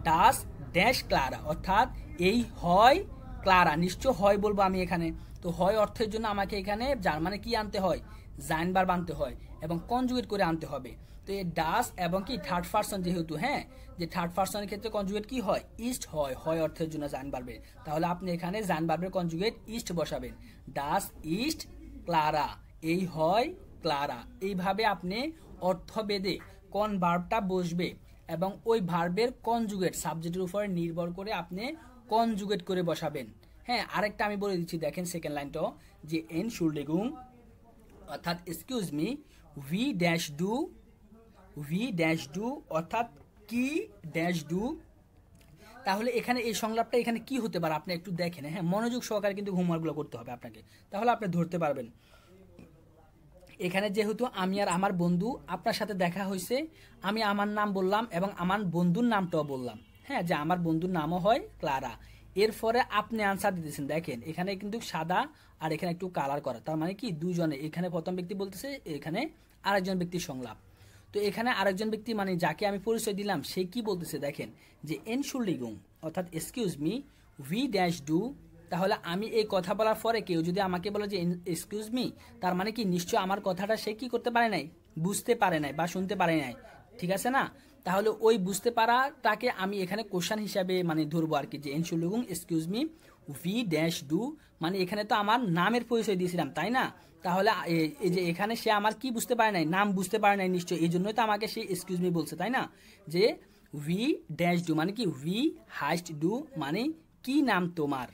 ডাস ড্যাশ ক্লারা অর্থাৎ এই হয় ক্লারা, নিশ্চয় হয় বলবো আমি এখানে। তো হয় অর্থের জন্য আমাকে এখানে যার মানে কি আনতে হয়, জাইনবার আনতে হয় এবং কনজুগেট করে আনতে হবে। তো এই ডাস এবং কি থার্ড পারসন যেহেতু, হ্যাঁ, যে থার্ড পারসনের ক্ষেত্রে কনজুগেট কি হয়, ইস্ট হয়, হয় অর্থের জন্য জাইন বাড়বে। তাহলে আপনি এখানে জাইন বাড়বের কনজুগেট ইস্ট বসাবেন, ডাস ইস্ট ক্লারা, এই হয় ক্লারা। এইভাবে আপনি অর্থভেদে কোন ভার্বটা বসবে এবং ওই ভার্বের কনজুগেট সাবজেক্টের উপরে নির্ভর করে আপনি কনজুগেট করে বসাবেন। হ্যাঁ, আরেকটা আমি বলে দিচ্ছি, দেখেন সেকেন্ড লাইনটাও, যে এনশুল্ডিগুং অর্থাৎ এক্সকিউজ মি উই ড্যাশ ডু অর্থাৎ কি ড্যাশ ডু। তাহলে এখানে এই সংলাপটা এখানে কি হতে পারে আপনি একটু দেখেন। হ্যাঁ, মনোযোগ সহকারে কিন্তু হোমওয়ার্কগুলো করতে হবে আপনাকে, তাহলে আপনি ধরতে পারবেন। এখানে যেহেতু আমি আর আমার বন্ধু আপনার সাথে দেখা হয়েছে, আমি আমার নাম বললাম এবং আমার বন্ধুর নামটাও বললাম। হ্যাঁ, যে আমার বন্ধুর নামও হয় ক্লারা। এরপরে আপনি আনসার দিতেছেন, দেখেন এখানে কিন্তু সাদা আর এখানে একটু কালার করা, তার মানে কি দুজনে, এখানে প্রথম ব্যক্তি বলতেছে, এখানে আরেকজন ব্যক্তির সংলাপ। তো এখানে আরেকজন ব্যক্তি মানে যাকে আমি পরিচয় দিলাম সে কি বলতেছে, দেখেন যে এনশুল্ডিগুং অর্থাৎ এক্সকিউজ মি উই ড্যাশ ডু। তাহলে আমি এই কথা বলার পরে কেউ যদি আমাকে বলে যে এক্সকিউজ মি, তার মানে কি নিশ্চয় আমার কথাটা সে কি করতে পারে নাই, বুঝতে পারে নাই বা শুনতে পারে নাই, ঠিক আছে না? তাহলে ওই বুঝতে পারাটাকে আমি এখানে কোশ্চেন হিসাবে মানে ধরবো আর কি, যে এনশুল্ডিগুং এক্সকিউজ মি উই ড্যাশ ডু, মানে এখানে তো আমার নামের পরিচয় দিয়েছিলাম তাই না? তাহলে এই যে এখানে সে আমার কি বুঝতে পারে নাই, নাম বুঝতে পারে নাই নিশ্চয়, এই জন্যই তো আমাকে সে এক্সকিউজ মি বলছে তাই না? যে উই ড্যাশ ডু মানে কি উই হাইস্ট ডু মানে কি নাম তোমার।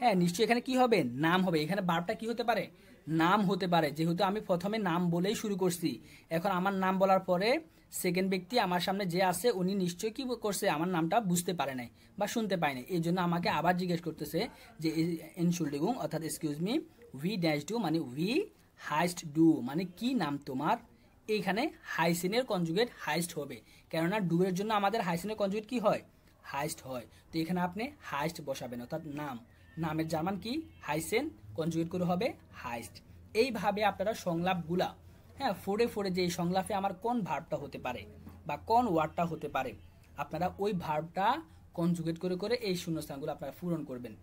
হ্যাঁ, নিশ্চয়ই এখানে কি হবে, নাম হবে। এখানে ভার্বটা কি হতে পারে, নাম হতে পারে, যেহেতু আমি প্রথমে নাম বলেই শুরু করছি। এখন আমার নাম বলার পরে সেকেন্ড ব্যক্তি আমার সামনে যে আছে উনি নিশ্চয়ই কি করছে, আমার নামটা বুঝতে পারে নাই বা শুনতে পায় নাই, এই জন্য আমাকে আবার জিজ্ঞেস করতেছে যে এনশুল্ডিগুং অর্থাৎ এক্সকিউজ মি উই ড্যাশ ডু মানে উই হাইস্ট ডু মানে কি নাম তোমার। এইখানে হাইসেনের কনজুগেট হাইস্ট হবে, কেননা ডু এর জন্য আমাদের হাইসেনের কনজুগেট কি হয়, হাইস্ট হয়। তো এখানে আপনি হাইস্ট বসাবেন, অর্থাৎ নাম, নামের জার্মান কি হাইসেন, কনজুগেট করে হবে হাইস্ট। এইভাবে আপনারা সংলাপগুলা, হ্যাঁ, ফোড়ে ফোড়ে যে এই সংলাপে আমার কোন ভার্বটা হতে পারে বা কোন ওয়ার্ডটা হতে পারে, আপনারা ওই ভার্বটা কনজুগেট করে করে এই শূন্যস্থানগুলো আপনারা পূরণ করবেন।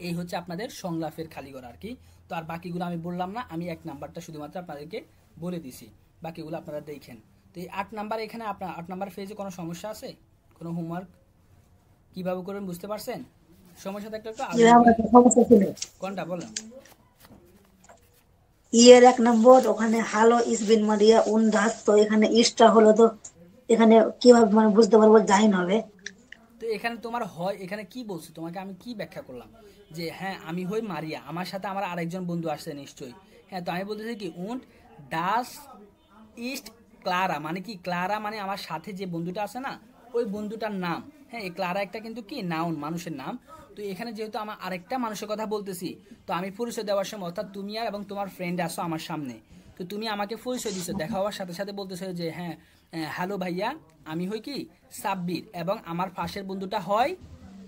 এই হচ্ছে আপনাদের সংলাপের খালিঘর আর কি। তো আর বাকিগুলো আমি বললাম না, আমি 1 নাম্বারটা শুধুমাত্র আপনাদেরকে বলে দিছি, বাকিগুলো আপনারা দেখেন। তো এই 8 নাম্বার, এখানে আপনার 8 নাম্বার ফেজে কোনো সমস্যা আছে, কোনো হোমওয়ার্ক কিভাবে করবেন বুঝতে পারছেন? সমস্যা থাকলে একটু যে আমার একটা সমস্যা ছিল। কোনটা বলো? ইয়ের 1 নম্বর ওখানে হালো ইসবিন মারিয়া উনদাস, তো এখানে ইস্টটা হলো, তো এখানে কিভাবে মানে বুঝতে পারবো জাহিন হবে? তো এখানে তোমার হয়, এখানে কি বলছো তোমাকে আমি কি ব্যাখ্যা করলাম যে হ্যাঁ আমি হই মারিয়া, আমার সাথে আমার আরেকজন বন্ধু আসছে নিশ্চয়ই। হ্যাঁ, তো আমি বলতেছি কি উন্ট ডাস ইস্ট ক্লারা, মানে কি ক্লারা মানে আমার সাথে যে বন্ধুটা আছে না ওই বন্ধুটার নাম। হ্যাঁ, এই ক্লারা একটা কিন্তু কি নাউন, মানুষের নাম। তো এখানে যেহেতু আমার আরেকটা মানুষের কথা বলতেছি, তো আমি পরিচয় দেওয়ার সময় অর্থাৎ তুমি আর এবং তোমার ফ্রেন্ড আসো আমার সামনে, তো তুমি আমাকে পরিচয় দিছো, দেখা হওয়ার সাথে সাথে বলতেছো যে হ্যাঁ হ্যালো ভাইয়া, আমি হই কি সাব্বির, এবং আমার পাশের বন্ধুটা হয়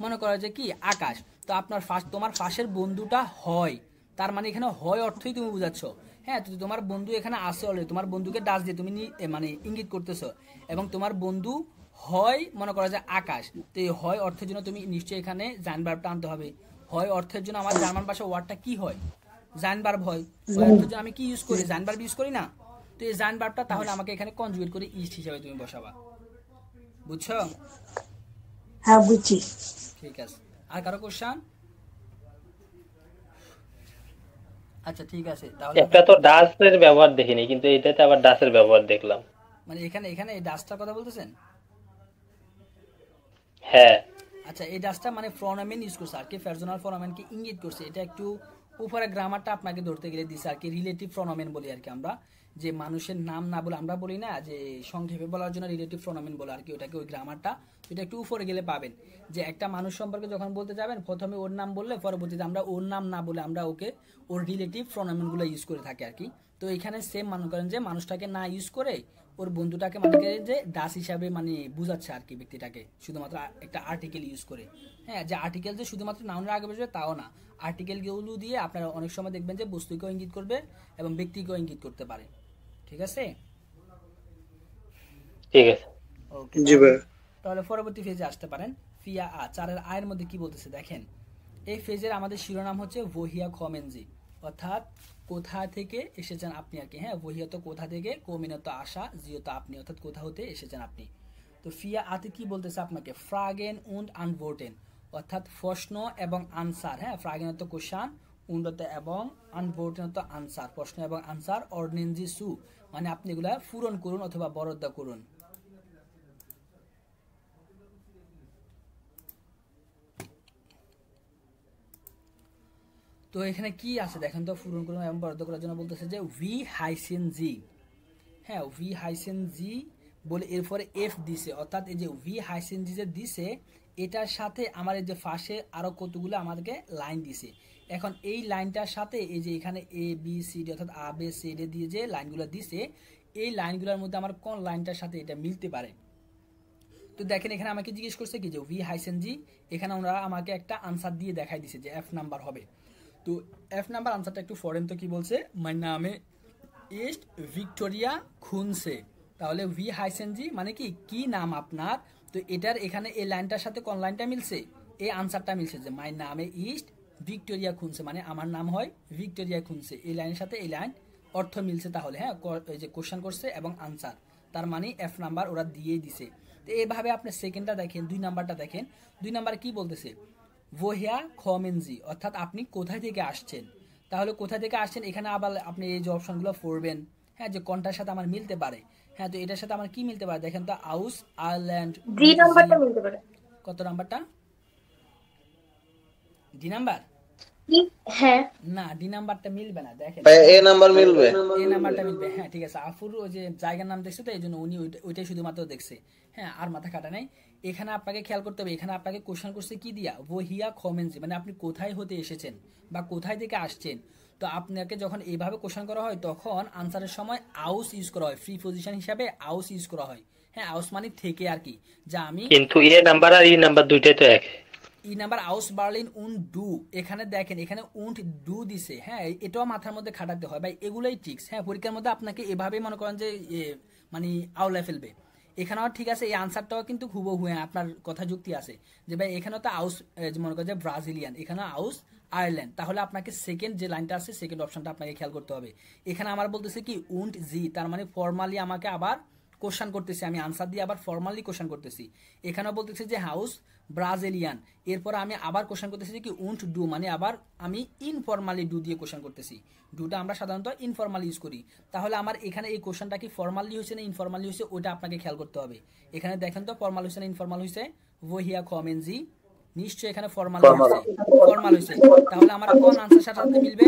মনে করো যে কি আকাশ। তো আপনার তোমার পাশের বন্ধুটা হয়, তার মানে এখানে হয় অর্থই তুমি বুঝাচ্ছ। হ্যাঁ, তো তোমার বন্ধু এখানে আসে অলরেডি, তোমার বন্ধুকে ডাস দিয়ে তুমি মানে ইঙ্গিত করতেছো, এবং তোমার বন্ধু হয় মনে করা যায় আকাশ। তো এই হয় অর্থের জন্য তুমি নিশ্চয়ই এখানে জাইন ভার্বটা আনতে হবে। হয় অর্থের জন্য আমার জার্মান ভাষা ওয়ার্ডটা কি হয়? জাইন ভার্ব হয়। হয় অর্থের জন্য আমি কি ইউজ করি? জাইন ভার্ব ইউজ করি না? তো এই জাইন ভার্বটা তাহলে আমাকে এখানে কনজুগেট করে ইস্ট হিসাবে তুমি বসাবা। বুঝছো? হ্যাঁ বুঝছি। ঠিক আছে, আর কারো কোশ্চেন? আচ্ছা ঠিক আছে, তাহলে একটা তো ডাসের ব্যবহার দেখিনি, কিন্তু এটাতে আবার ডাসের ব্যবহার দেখলাম। মানে এখানে এখানে এই ডাসটার কথা বলতেছেন? হ্যাঁ আচ্ছা, এই ডাসটা মানে প্রোনামেন ইউজ করছে আর কি, পার্সোনাল প্রোনামেনকে ইঙ্গিত করছে। এটা একটু উপরে গ্রামারটা আপনাকে ধরতে গেলে দিছে আর কি, রিলেটিভ প্রোনামেন বলি আর কি আমরা, যে মানুষের নাম না বলে আমরা বলি না যে সংক্ষেপে বলার জন্য রিলেটিভ প্রোনামেন বলে আর কি, ওটাকে ওই গ্রামারটা এটা একটু উপরে গেলে পাবেন। যে একটা মানুষ সম্পর্কে যখন বলতে যাবেন প্রথমে ওর নাম বললে পরবর্তীতে আমরা ওর নাম না বলে আমরা ওকে ওর রিলেটিভ প্রোনামেনগুলো ইউজ করে থাকি আর কি। তো এখানে সেম মনে করেন যে মানুষটাকে না ইউজ করে ওর বন্ধুটাকে মানে যে ডাস হিসাবে মানে বুঝাচ্ছে আর কি ব্যক্তিটাকে, শুধুমাত্র একটা আর্টিকেল ইউজ করে। হ্যাঁ, যে আর্টিকেল যে শুধুমাত্র নাউনের আগে বসবে তাও না, আর্টিকেলগুলো দিয়ে আপনারা অনেক সময় দেখবেন যে বস্তুকেও ইঙ্গিত করবে এবং ব্যক্তিকেও ইঙ্গিত করতে পারে। ঠিক আছে? ঠিক আছে। ওকে, জি ভাই। তাহলে পরবর্তী ফেজে আসতে পারেন। ফিয়া আ 4-এর আয়ের মধ্যে কি বলতেছে দেখেন। এই ফেজের আমাদের শিরোনাম হচ্ছে ওহিয়া কমেনজি, অর্থাৎ কোথা থেকে এসেছেন আপনি আর কি। হ্যাঁ, ওহিয়া তো কোথা থেকে, কমিনা তো আসা, জিও তো আপনি, অর্থাৎ কোথা হতে এসেছেন আপনি। তো ফিয়া আতে কি বলতেছে আপনাকে? ফ্রাগেন উন্ড আনভোটেন, অর্থাৎ প্রশ্ন এবং আনসার। হ্যাঁ, ফ্রাগেন তো কোশ্চান, উন্ডতে এবং আনভোটেন তো আনসার, প্রশ্ন এবং আনসার। অর্ডনেনজি সু মানে আপনি এগুলা পূরণ করুন অথবা বরাদ্দ করুন। তো এখানে কি আছে দেখেন তো, পূরণ করুন এবং বরাদ্দ করার জন্য বলতেছে যে ভি হাইসেন জি। হ্যাঁ, ভি হাইসেন জি বলে এরপরে এফ দিছে, অর্থাৎ এই যে ভি হাইসেন জি যে দিছে এটার সাথে আমার এই যে ফাঁসে আরো কতগুলো আমাদেরকে লাইন দিছে। এখন এই লাইনটার সাথে এই যে এখানে এ বি সি ডি অর্থাৎ আ বে সি ডি দিয়ে যে লাইনগুলো দিছে, এই লাইনগুলোর মধ্যে আমার কোন লাইনটার সাথে এটা মিলতে পারে। তো দেখেন এখানে আমাকে জিজ্ঞেস করছে কি যে ভি হাইসেন জি, এখানে ওনারা আমাকে একটা আনসার দিয়ে দেখাই দিছে যে এফ নাম্বার হবে। তো এফ নাম্বার আনসারটা একটু ফরেন, তো কি বলছে? মাই নামে ইস্ট ভিক্টোরিয়া খুনসে। তাহলে ভি হাইসেন জি মানে কি কি নাম আপনার? তো এটার এখানে এই লাইনটার সাথে কোন লাইনটা মিলছে? এই আনসারটা মিলছে যে মাই নামে ইস্ট ভিক্টোরিয়া খুনসে, মানে আমার নাম হয় ভিক্টোরিয়া খুনসে। এই লাইনের সাথে এই লাইন অর্থ মিলছে তাহলে। হ্যাঁ, এই যে কোশ্চেন করছে এবং আনসার, তার মানে এফ নাম্বার ওরা দিয়েই দিছে। তো এইভাবে আপনি সেকেন্ডটা দেখেন, 2 নাম্বারটা দেখেন। 2 নাম্বারে কি বলতেছে? ওহিয়া খমেনজি, অর্থাৎ আপনি কোথায় থেকে আসছেন। তাহলে কোথা থেকে আসছেন এখানে আবার আপনি এই যে অপশনগুলো পড়বেন। হ্যাঁ, যে কোনটার সাথে আমার মিলতে পারে। হ্যাঁ, তো এটার সাথে আমার কি মিলতে পারে দেখেন তো, আউস আয়ারল্যান্ড। ডি নাম্বারটা মিলতে পারে। কত নাম্বারটা? D number? হ্যাঁ না, ডি নাম্বারটা মিলবে না। দেখেন এ নাম্বার মিলবে, এ নাম্বারটা মিলবে। হ্যাঁ ঠিক আছে, আফুর ওই যে জায়গার নাম দেখছে তো এই জন্য উনি ওইটাই শুধুমাত্র দেখছে। হ্যাঁ, আর মাথা কাটা নাই। এখানে আপনাকে খেয়াল করতে হবে, এখানে আপনাকে কোশ্চেন করছে কি দিয়া? ওহিয়া খমেনজি, মানে আপনি কোথায় হতে এসেছেন বা কোথায় থেকে আসছেন। তো আপনাকে যখন এইভাবে কোশ্চেন করা হয় তখন আনসারের সময় আউস ইউজ করা হয়, ফ্রি পজিশন হিসাবে আউস ইউজ করা হয়। হ্যাঁ, আউস মানে থেকে আর কি, যা আমি। কিন্তু এ নাম্বার আর ই নাম্বার দুইটাই তো এক। ই নাম্বার আউস বার্লিন উন ডু, এখানে দেখেন এখানে উন্ট ডু দিছে। হ্যাঁ, এটাও মাথার মধ্যে খাটাতে হয় ভাই, এগুলোই ট্রিক্স। হ্যাঁ, পরীক্ষার মধ্যে আপনাকে এভাবেই মনে করেন যে মানে আউলায় ফেলবে। এখানেও ঠিক আছে, এই আনসারটাও কিন্তু হুবহু আপনার কথা যুক্তি আছে যে ভাই এখানেও তো আউস মনে করেন যে ব্রাজিলিয়ান, এখানে আউস আয়ারল্যান্ড। তাহলে আপনাকে সেকেন্ড যে লাইনটা আছে সেকেন্ড অপশনটা আপনাকে খেয়াল করতে হবে। এখানে আমার বলতেছে কি উন্ট জি, তার মানে ফর্মালি আমাকে আবার কোশ্চেন করতেছি, আমি আনসার দিয়ে আবার ফর্মালি কোশ্চেন করতেছি। এখানেও বলতেছে যে হাউস ব্রাজিলিয়ান, এরপর আমি আবার কোশ্চেন করতেছি যে কি উন্ট ডু, মানে আবার আমি ইনফর্মালি ডু দিয়ে কোশ্চেন করতেছি। ডুটা আমরা সাধারণত ইনফর্মালি ইউজ করি। তাহলে আমার এখানে এই কোশ্চেনটা কি ফর্মালি হয়েছে না ইনফর্মালি হয়েছে, ওটা আপনাকে খেয়াল করতে হবে। এখানে দেখেন তো ফর্মাল হয়েছে না ইনফর্মাল হয়েছে। ওহিয়া কমেনজি, নিশ্চয় এখানে ফর্মাল হয়েছে, ফর্মাল হয়েছে। তাহলে আমার কোন আনসার সাথে মিলবে?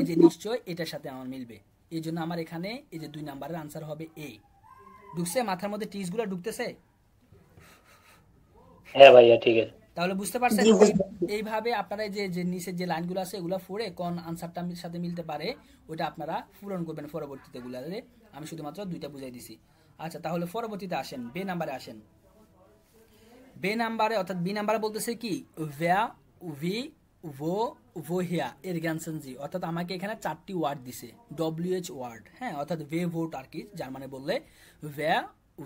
এই যে নিশ্চয় এটার সাথে আমার মিলবে। এই জন্য আমার এখানে এই যে 2 নাম্বারের আনসার হবে এ। ঢুকছে মাথার মধ্যে, টিজ গুলো ঢুকতেছে? হ্যাঁ ভাইয়া ঠিক আছে। তাহলে বুঝতে পারছেন এইভাবে আপনারা যে নিচের যে লাইনগুলো আছে এগুলো পড়ে কোন আনসারটা সাথে মিলতে পারে ওটা আপনারা পূরণ করবেন পরবর্তীতে গুলাতে। আমি শুধুমাত্র 2টা বুঝাই দিছি। আচ্ছা, তাহলে পরবর্তীতে আসেন, বে নাম্বারে আসেন। বে নাম্বারে অর্থাৎ বি নাম্বারে বলতেছে কি ভ্যা ভি ভো ভোহিয়া এর জ্ঞানসেনজি, অর্থাৎ আমাকে এখানে 4টি ওয়ার্ড দিছে, WH ওয়ার্ড, হ্যাঁ, অর্থাৎ ভে ভোট আর কি, যার মানে বললে ভ্যা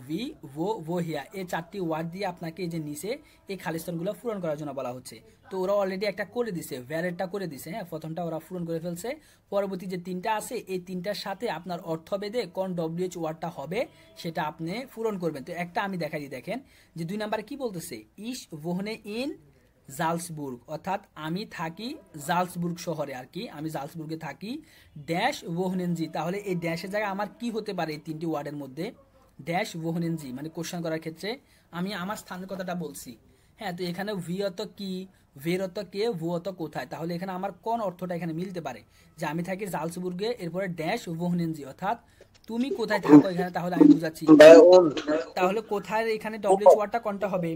ভি ভো ভোহিয়া এই 4টি ওয়ার্ড দিয়ে আপনাকে এই যে নিচে এই খালিস্তানগুলো পূরণ করার জন্য বলা হচ্ছে। তো ওরা অলরেডি একটা করে দিছে, ভ্যারেটটা করে দিছে, হ্যাঁ, প্রথমটা ওরা পূরণ করে ফেলছে। পরবর্তী যে 3টা আছে এই 3টার সাথে আপনার অর্থভেদে কোন WH ওয়ার্ডটা হবে সেটা আপনি পূরণ করবেন। তো একটা আমি দেখাই দিই, দেখেন যে 2 নাম্বারে কি বলতেছে, ইস ভোহনে ইন জালসবুর্গ, অর্থাৎ আমি থাকি জালসবুর্গ শহরে আর কি, আমি জালসবুর্গে থাকি ড্যাশ ওহনেনজি। তাহলে এই ড্যাশের জায়গায় আমার কি হতে পারে এই 3টি ওয়ার্ডের মধ্যে? ড্যাশ ওহনেনজি, মানে কোশ্চেন করার ক্ষেত্রে আমি আমার স্থানের কথাটা বলছি, হ্যাঁ। তো এখানে ভি অত কি, ভের অত কে, ভো অত কোথায়, তাহলে এখানে আমার কোন অর্থটা এখানে মিলতে পারে যে আমি থাকি জালসবুর্গে, এরপরে ড্যাশ ওহনেনজি, অর্থাৎ তুমি কোথায় থাকো এখানে, তাহলে আমি বুঝাচ্ছি। তাহলে কোথায় এখানে WH ওয়ার্ডটা কোনটা হবে?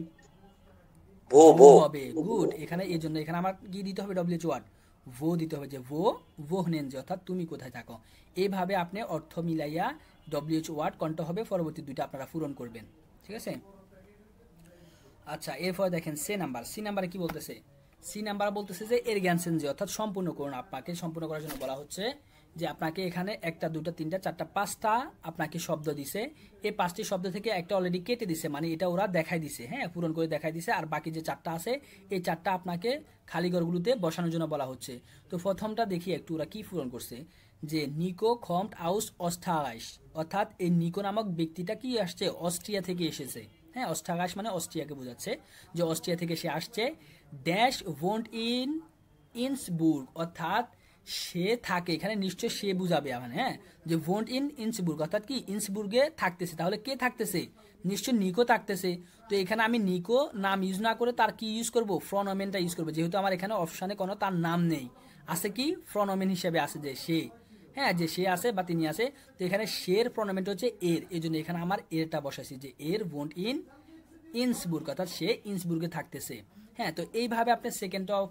ভো হবে, গুড। এখানে এই জন্য এখানে আমার কি দিতে হবে? WH ওয়ার্ড ভো দিতে হবে, যে ভো ভোহনেনজি, অর্থাৎ তুমি কোথায় থাকো। এইভাবে আপনি অর্থ মিলাইয়া WH ওয়ার্ড কোনটা হবে পরবর্তী 2টা আপনারা পূরণ করবেন, ঠিক আছে। আচ্ছা, এরপর দেখেন সি নাম্বারে কি বলতেছে? সি নাম্বার বলতেছে যে এরগ্যানসেনজি, অর্থাৎ সম্পূর্ণ করুন। আপনাকে সম্পূর্ণ করার জন্য বলা হচ্ছে যে আপনাকে এখানে 1টা 2টা 3টা 4টা 5টা আপনাকে শব্দ দিছে। এই 5টি শব্দ থেকে একটা অলরেডি কেটে দিছে, মানে এটা ওরা দেখাই দিছে, হ্যাঁ, পূরণ করে দেখাই দিছে। আর বাকি যে 4টা আছে এই 4টা আপনাকে খালি ঘরগুলোতে বসানোর জন্য বলা হচ্ছে। তো প্রথমটা দেখি একটু ওরা কি পূরণ করছে, যে নিকো খম্ট আউস অস্ট্রাইস, অর্থাৎ এই নিকো নামক ব্যক্তিটা কি আসছে? অস্ট্রিয়া থেকে এসেছে, হ্যাঁ। অস্ট্রাইস মানে অস্ট্রিয়াকে বোঝাচ্ছে, যে অস্ট্রিয়া থেকে সে আসছে। ড্যাশ ভোন্ট ইন ইন্সবুর্গ, অর্থাৎ সে থাকে এখানে, নিশ্চয় সে বুঝাবে এখন, হ্যাঁ, যে ভোন্ট ইন ইন্সবুর্গ, অর্থাৎ কি ইন্সবুর্গে থাকতেছে। তাহলে কে থাকতেছে? নিশ্চয় নিকো থাকতেছে। তো এখানে আমি নিকো নাম ইউজ না করে তার কি ইউজ করব? প্রনোমেনটা ইউজ করবো, যেহেতু আমার এখানে অপশনে কোনো তার নাম নেই, আছে কি প্রনোমেন হিসেবে আছে যে সে, হ্যাঁ, যে সে আছে বা তিনি আছে। তো এখানে শের প্রনোমেনটা হচ্ছে এর, এই জন্য এখানে আমার এরটা বসাইছি, যে এর ভোন্ট ইন ইন্সবুর্গ, অর্থাৎ সে ইন্সবুর্গে থাকতেছে, হ্যাঁ। তো এইভাবে আপনি সেকেন্ডটাও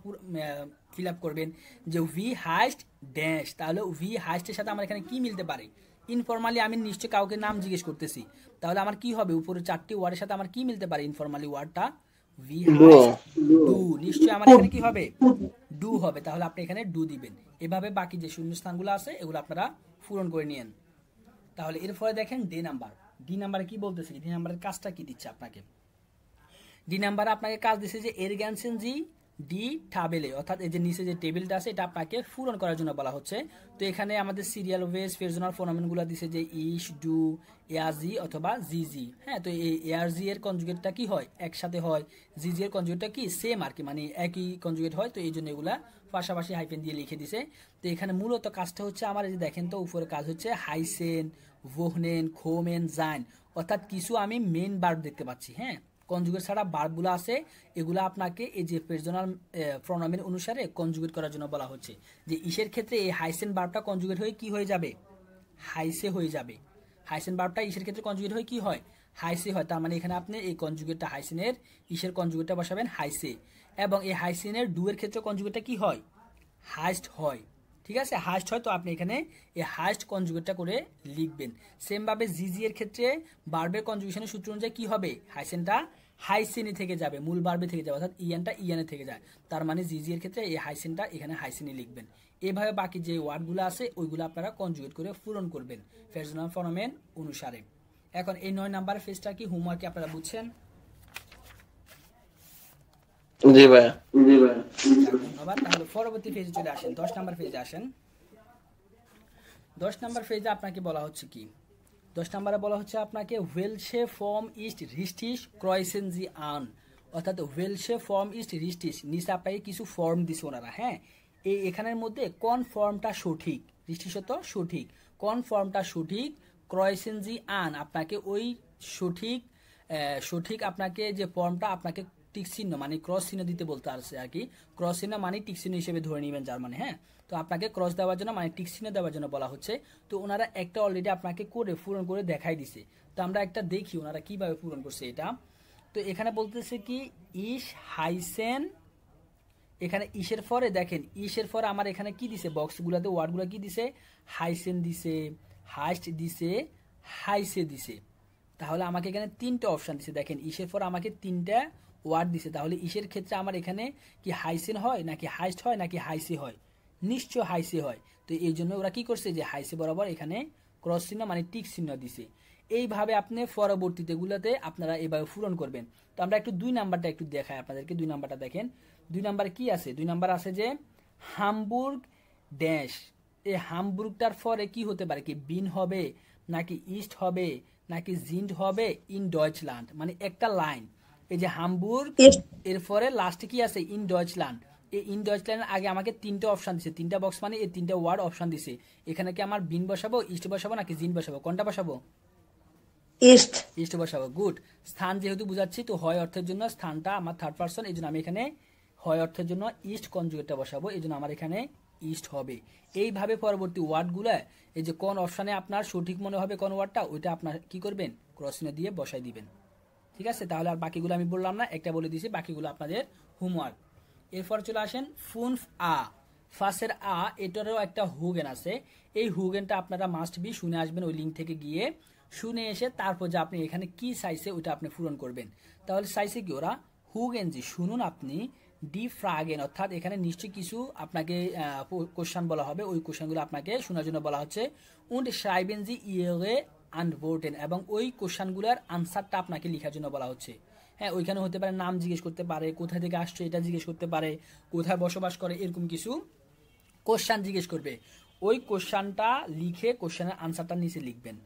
ফিল আপ করবেন, যে ভি হাইস্ট ড্যাশ। তাহলে ভি হাইস্টের সাথে আমার এখানে কি মিলতে পারে? ইনফর্মালি আমি নিশ্চয় কাউকে নাম জিজ্ঞেস করতেছি, তাহলে আমার কি হবে? উপরে 4টি ওয়ার্ডের সাথে আমার কি মিলতে পারে? ইনফর্মালি ওয়ার্ডটা ভি হাইস্ট ডু, নিশ্চয় আমার এখানে কি হবে? ডু হবে। তাহলে আপনি এখানে ডু দিবেন। এভাবে বাকি যে শূন্যস্থানগুলো আছে এগুলো আপনারা পূরণ করে নিয়েন। তাহলে এরপরে দেখেন ডি নাম্বারে কি বলতেছে, ডি নাম্বারের কাজটা কি দিচ্ছে আপনাকে? ডি নাম্বারে আপনাকে কাজ দিচ্ছে যে এরগ্যানসেনজি ডি টাবেলে, অর্থাৎ এই যে নিচে যে টেবিলটা আছে এটা আপনাকে পূরণ করার জন্য বলা হচ্ছে। তো এখানে আমাদের সিরিয়াল ওয়েজ পের্সোনাল ফনোমেনগুলো দিছে, যে ইস ডু এআরজি অথবা জিজি, হ্যাঁ। তো এই এআরজি এর কনজুগেটটা কি হয়? একসাথে হয়। জিজি এর কনজুগেটটা কি? সেম আর কি, মানে একই কনজুগেট হয়। তো এই জন্য এগুলা পাশাপাশি হাইফেন দিয়ে লিখে দিছে। তো এখানে মূলত কাজটা হচ্ছে আমার, এই যে দেখেন তো উপরে কাজ হচ্ছে হাইসেন, ভোহনেন, খোমেন, জাইন, অর্থাৎ কিছু আমি মেন ভার্ব দেখতে পাচ্ছি, হ্যাঁ। কনজুগেট ছাড়া ভার্বগুলো আছে, এগুলো আপনাকে এই যে পার্সোনাল প্রনোমেন অনুসারে কনজুগেট করার জন্য বলা হচ্ছে। যে ইসের ক্ষেত্রে এই হাইসেন ভার্বটা কনজুগেট হয়ে কি হয়ে যাবে? হাইসে হয়ে যাবে। হাইসেন ভার্বটা ইসের ক্ষেত্রে কনজুগেট হয়ে কি হয়? হাইসে হয়। তার মানে এখানে আপনি এই কনজুগেটটা হাইসেনের ইসের কনজুগেটটা বসাবেন হাইসে, এবং এই হাইসেনের ডু এর ক্ষেত্রে কনজুগেটটা কি হয়? হাইস্ট হয়, ঠিক আছে, হাইস্ট হয়। তো আপনি এখানে এই হাইস্ট কনজুগেটটা করে লিখবেন। সেম ভাবে জিজি এর ক্ষেত্রে ভার্বের কনজুগেশনের সূত্র অনুযায়ী কি হবে? হাইসেনটা হাইসেনি থেকে যাবে, মূল ভার্বে থেকে যাবে, অর্থাৎ ইয়ানটা ইয়ানে থেকে যায়। তার মানে জিজি এর ক্ষেত্রে এই হাইসেনটা এখানে হাইসেনি লিখবেন। এভাবে বাকি যে ওয়ার্ডগুলো আছে ওইগুলো আপনারা কনজুগেট করে পূরণ করবেন পার্সোনাল ফনোমেন অনুসারে। এখন এই 9 নাম্বারের ফেজটা কি হোমওয়ার্কে আপনারা বুঝছেন? জি ভাই। ধন্যবাদ। তাহলে পরবর্তী ফেজে চলে আসেন, 10 নাম্বার ফেজে আসেন। 10 নাম্বার ফেজে আপনাকে বলা হচ্ছে কি? 10 নম্বরে বলা হচ্ছে আপনাকে ওয়েলশে ফর্ম ইস্ট রিস্টিস ক্রয়েসেন জি আন, অর্থাৎ ওয়েলশে ফর্ম ইস্ট রিস্টিস, নিচে আপনাকে কিছু ফর্ম দিছে ওনারা। হ্যাঁ, এই এখানের মধ্যে কোন ফর্মটা সঠিক, রিস্টিস তো সঠিক, কোন ফর্মটা সঠিক, ক্রয়েসেন জি আন, আপনাকে ওই সঠিক আপনাকে যে ফর্মটা আপনাকে টিক চিহ্ন মানে ক্রস চিহ্ন দিতে বলতে আসছে আর কি, ক্রস চিহ্ন মানে টিক চিহ্ন হিসেবে ধরে নেবেন জার্মানি। হ্যাঁ, তো আপনাকে ক্রস দেওয়ার জন্য মানে টিক চিহ্ন দেওয়ার জন্য বলা হচ্ছে। তো ওনারা একটা অলরেডি আপনাকে করে পূরণ করে দেখাই দিছে, তো আমরা একটা দেখি ওনারা কিভাবে পূরণ করছে এটা। তো এখানে বলতেছে কি ইস হাইসেন, এখানে ইসের পরে দেখেন, ইসের পরে আমার এখানে কি দিছে, বক্সগুলোতে ওয়ার্ডগুলো কি দিছে, হাইসেন দিছে, হাইস্ট দিছে, হাইসে দিছে। তাহলে আমাকে এখানে 3টা অপশন দিছে, দেখেন ইসের পর আমাকে 3টা ওয়ার্ড দিছে। তাহলে ইসের ক্ষেত্রে আমার এখানে কি হাইসেন হয় নাকি হাইস্ট হয় নাকি হাইসে হয়, নিশ্চয় হাইসে হয়। তো এই জন্য ওরা কি করছে যে হাইসে বরাবর এখানে ক্রস চিহ্ন মানে টিক চিহ্ন দিছে। এইভাবে আপনি পরবর্তীতে গুলোতে আপনারা এইভাবে পূরণ করবেন। তো আমরা একটু 2 নাম্বারটা একটু দেখাই আপনাদেরকে। 2 নাম্বারটা দেখেন, 2 নাম্বারে কি আছে, 2 নাম্বার আছে যে হামবুর্গ ড্যাশ, এই হামবুর্গটার পরে কি হতে পারে, কি বিন হবে নাকি ইস্ট হবে নাকি জিন্ড হবে ইন ডয়েচল্যান্ড, মানে একটা লাইন। এই যে হামবুর্গ এরপরে লাস্টে কি আছে ইন ডয়েচল্যান্ড, এই ইন ডয়েচল্যান্ডের আগে আমাকে 3টা অপশন দিছে, 3টা বক্স মানে এই 3টা ওয়ার্ড অপশন দিছে। এখানে কি আমার বিন বসাবো, ইস্ট বসাবো নাকি জিন্ড বসাবো, কোনটা বসাবো, ইস্ট বসাবো। গুড, স্থান যেহেতু বুঝাচ্ছি তো হয় অর্থের জন্য স্থানটা আমার থার্ড পারসন, এই জন্য আমি এখানে হয় অর্থের জন্য ইস্ট কনজুগেটটা বসাবো, এই জন্য আমার এখানে ইস্ট হবে। এইভাবে পরবর্তী ওয়ার্ডগুলো এই যে কোন অপশনে আপনার সঠিক মনে হবে কোন ওয়ার্ডটা, ওইটা আপনার কি করবেন, ক্রস চিহ্ন দিয়ে বসাই দিবেন। ঠিক আছে, তাহলে আর বাকিগুলো আমি বললাম না, একটা বলে দিয়েছি, বাকিগুলো আপনাদের হোমওয়ার্ক। এরপর চলে আসেন ফুনফ আ, ফাসের আ, এটারও একটা হুগেন আছে। এই হুগেনটা আপনারা মাস্ট বি শুনে আসবেন, ওই লিঙ্ক থেকে গিয়ে শুনে এসে তারপর যে আপনি এখানে কি সাইজে ওইটা আপনি পূরণ করবেন। তাহলে সাইজে কি ওরা হুগেনজি শুনুন আপনি ডি ফ্রাগেন, অর্থাৎ এখানে নিশ্চয়ই কিছু আপনাকে কোশ্চেন বলা হবে, ওই কোশ্চেনগুলো আপনাকে শোনার জন্য বলা হচ্ছে। উন্ড শ্রাইবেন জি ইয়ে আনভোটেন, এবং ওই কোশ্চেনগুলোর আনসারটা আপনাকে লেখার জন্য বলা হচ্ছে। হ্যাঁ, ওইখানে হতে পারে নাম জিজ্ঞেস করতে পারে, কোথা থেকে আসছে এটা জিজ্ঞেস করতে পারে, কোথায় বসবাস করে, এরকম কিছু কোশ্চেন জিজ্ঞেস করবে। ওই কোশ্চেনটা লিখে কোশ্চেনের আনসারটা নিচে লিখবেন।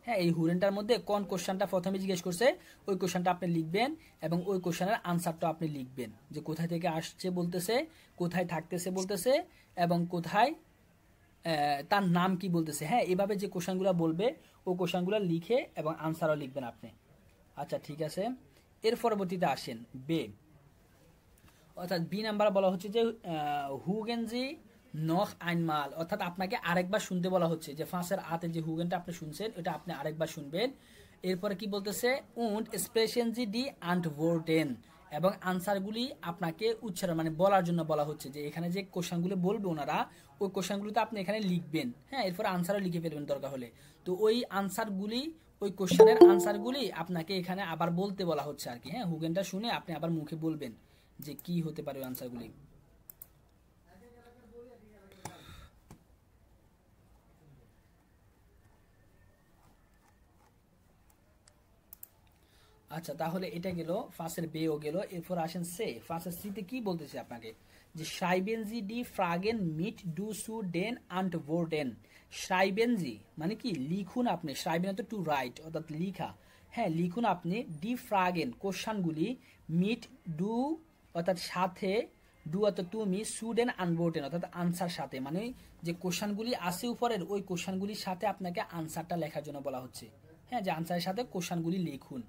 হ্যাঁ, এই হুরেনটার মধ্যে কোন কোশ্চেনটা প্রথমে জিজ্ঞেস করছে ওই কোশ্চেনটা আপনি লিখবেন এবং ওই কোশ্চেনের আনসারটা আপনি লিখবেন, যে কোথায় থেকে আসছে বলতেছে, কোথায় থাকতেছে বলতেছে এবং কোথায় তার নাম কি বলতেছে। হ্যাঁ, এভাবে যে কোশ্চেনগুলো বলবে ওই কোশ্চেনগুলো লিখে এবং আনসারও লিখবেন আপনি। আচ্ছা ঠিক আছে, এর পরবর্তীতে আসেন বে, অর্থাৎ বি নাম্বার বলা হচ্ছে যে হুগেনজি নখ আইনমাল, অর্থাৎ আপনাকে আরেকবার শুনতে বলা হচ্ছে, যে ফাঁসের আতে যে হুগেনটা আপনি শুনছেন ওটা আপনি আরেকবার শুনবেন। এরপরে কি বলতেছে উন্ড স্পেশনজি ডি আন্টভোর্টেন, এবং আনসারগুলি আপনাকে উচ্চারণ মানে বলার জন্য বলা হচ্ছে, যে এখানে যে কোশ্চেনগুলো বলবে ওনারা ওই কোশ্চেনগুলোতে আপনি এখানে লিখবেন। হ্যাঁ, এরপর আনসারও লিখে ফেলবেন দরকার হলে। তো ওই আনসারগুলি, ওই কোশ্চেনের আনসারগুলি আপনাকে এখানে আবার বলতে বলা হচ্ছে আর কি। হ্যাঁ, হুগেনটা শুনে আপনি আবার মুখে বলবেন যে কি হতে পারে ওই আনসারগুলি। আচ্ছা, তাহলে এটা গেল ফাঁসের বেও গেল। এরপর আসেন সে, ফাঁসের সিতে কি বলতেছে আপনাকে, যে সাইবেনজি ডি ফ্রাগেন মিট ডু সু ডেন আন্ট ভোর্ডেন। সাইবেনজি মানে কি লিখুন আপনি, সাইবেন তো টু রাইট অর্থাৎ লিখা। হ্যাঁ, লিখুন আপনি ডি ফ্রাগেন কোশ্চানগুলি, মিট ডু অর্থাৎ সাথে, ডু অর্থাৎ তুমি, সুডেন আনভোর্টেন অর্থাৎ আনসার সাথে, মানে যে কোশ্চানগুলি আছে উপরের ওই কোশ্চানগুলির সাথে আপনাকে আনসারটা লেখার জন্য বলা হচ্ছে। হ্যাঁ, যে আনসারের সাথে কোশ্চানগুলি লিখুন।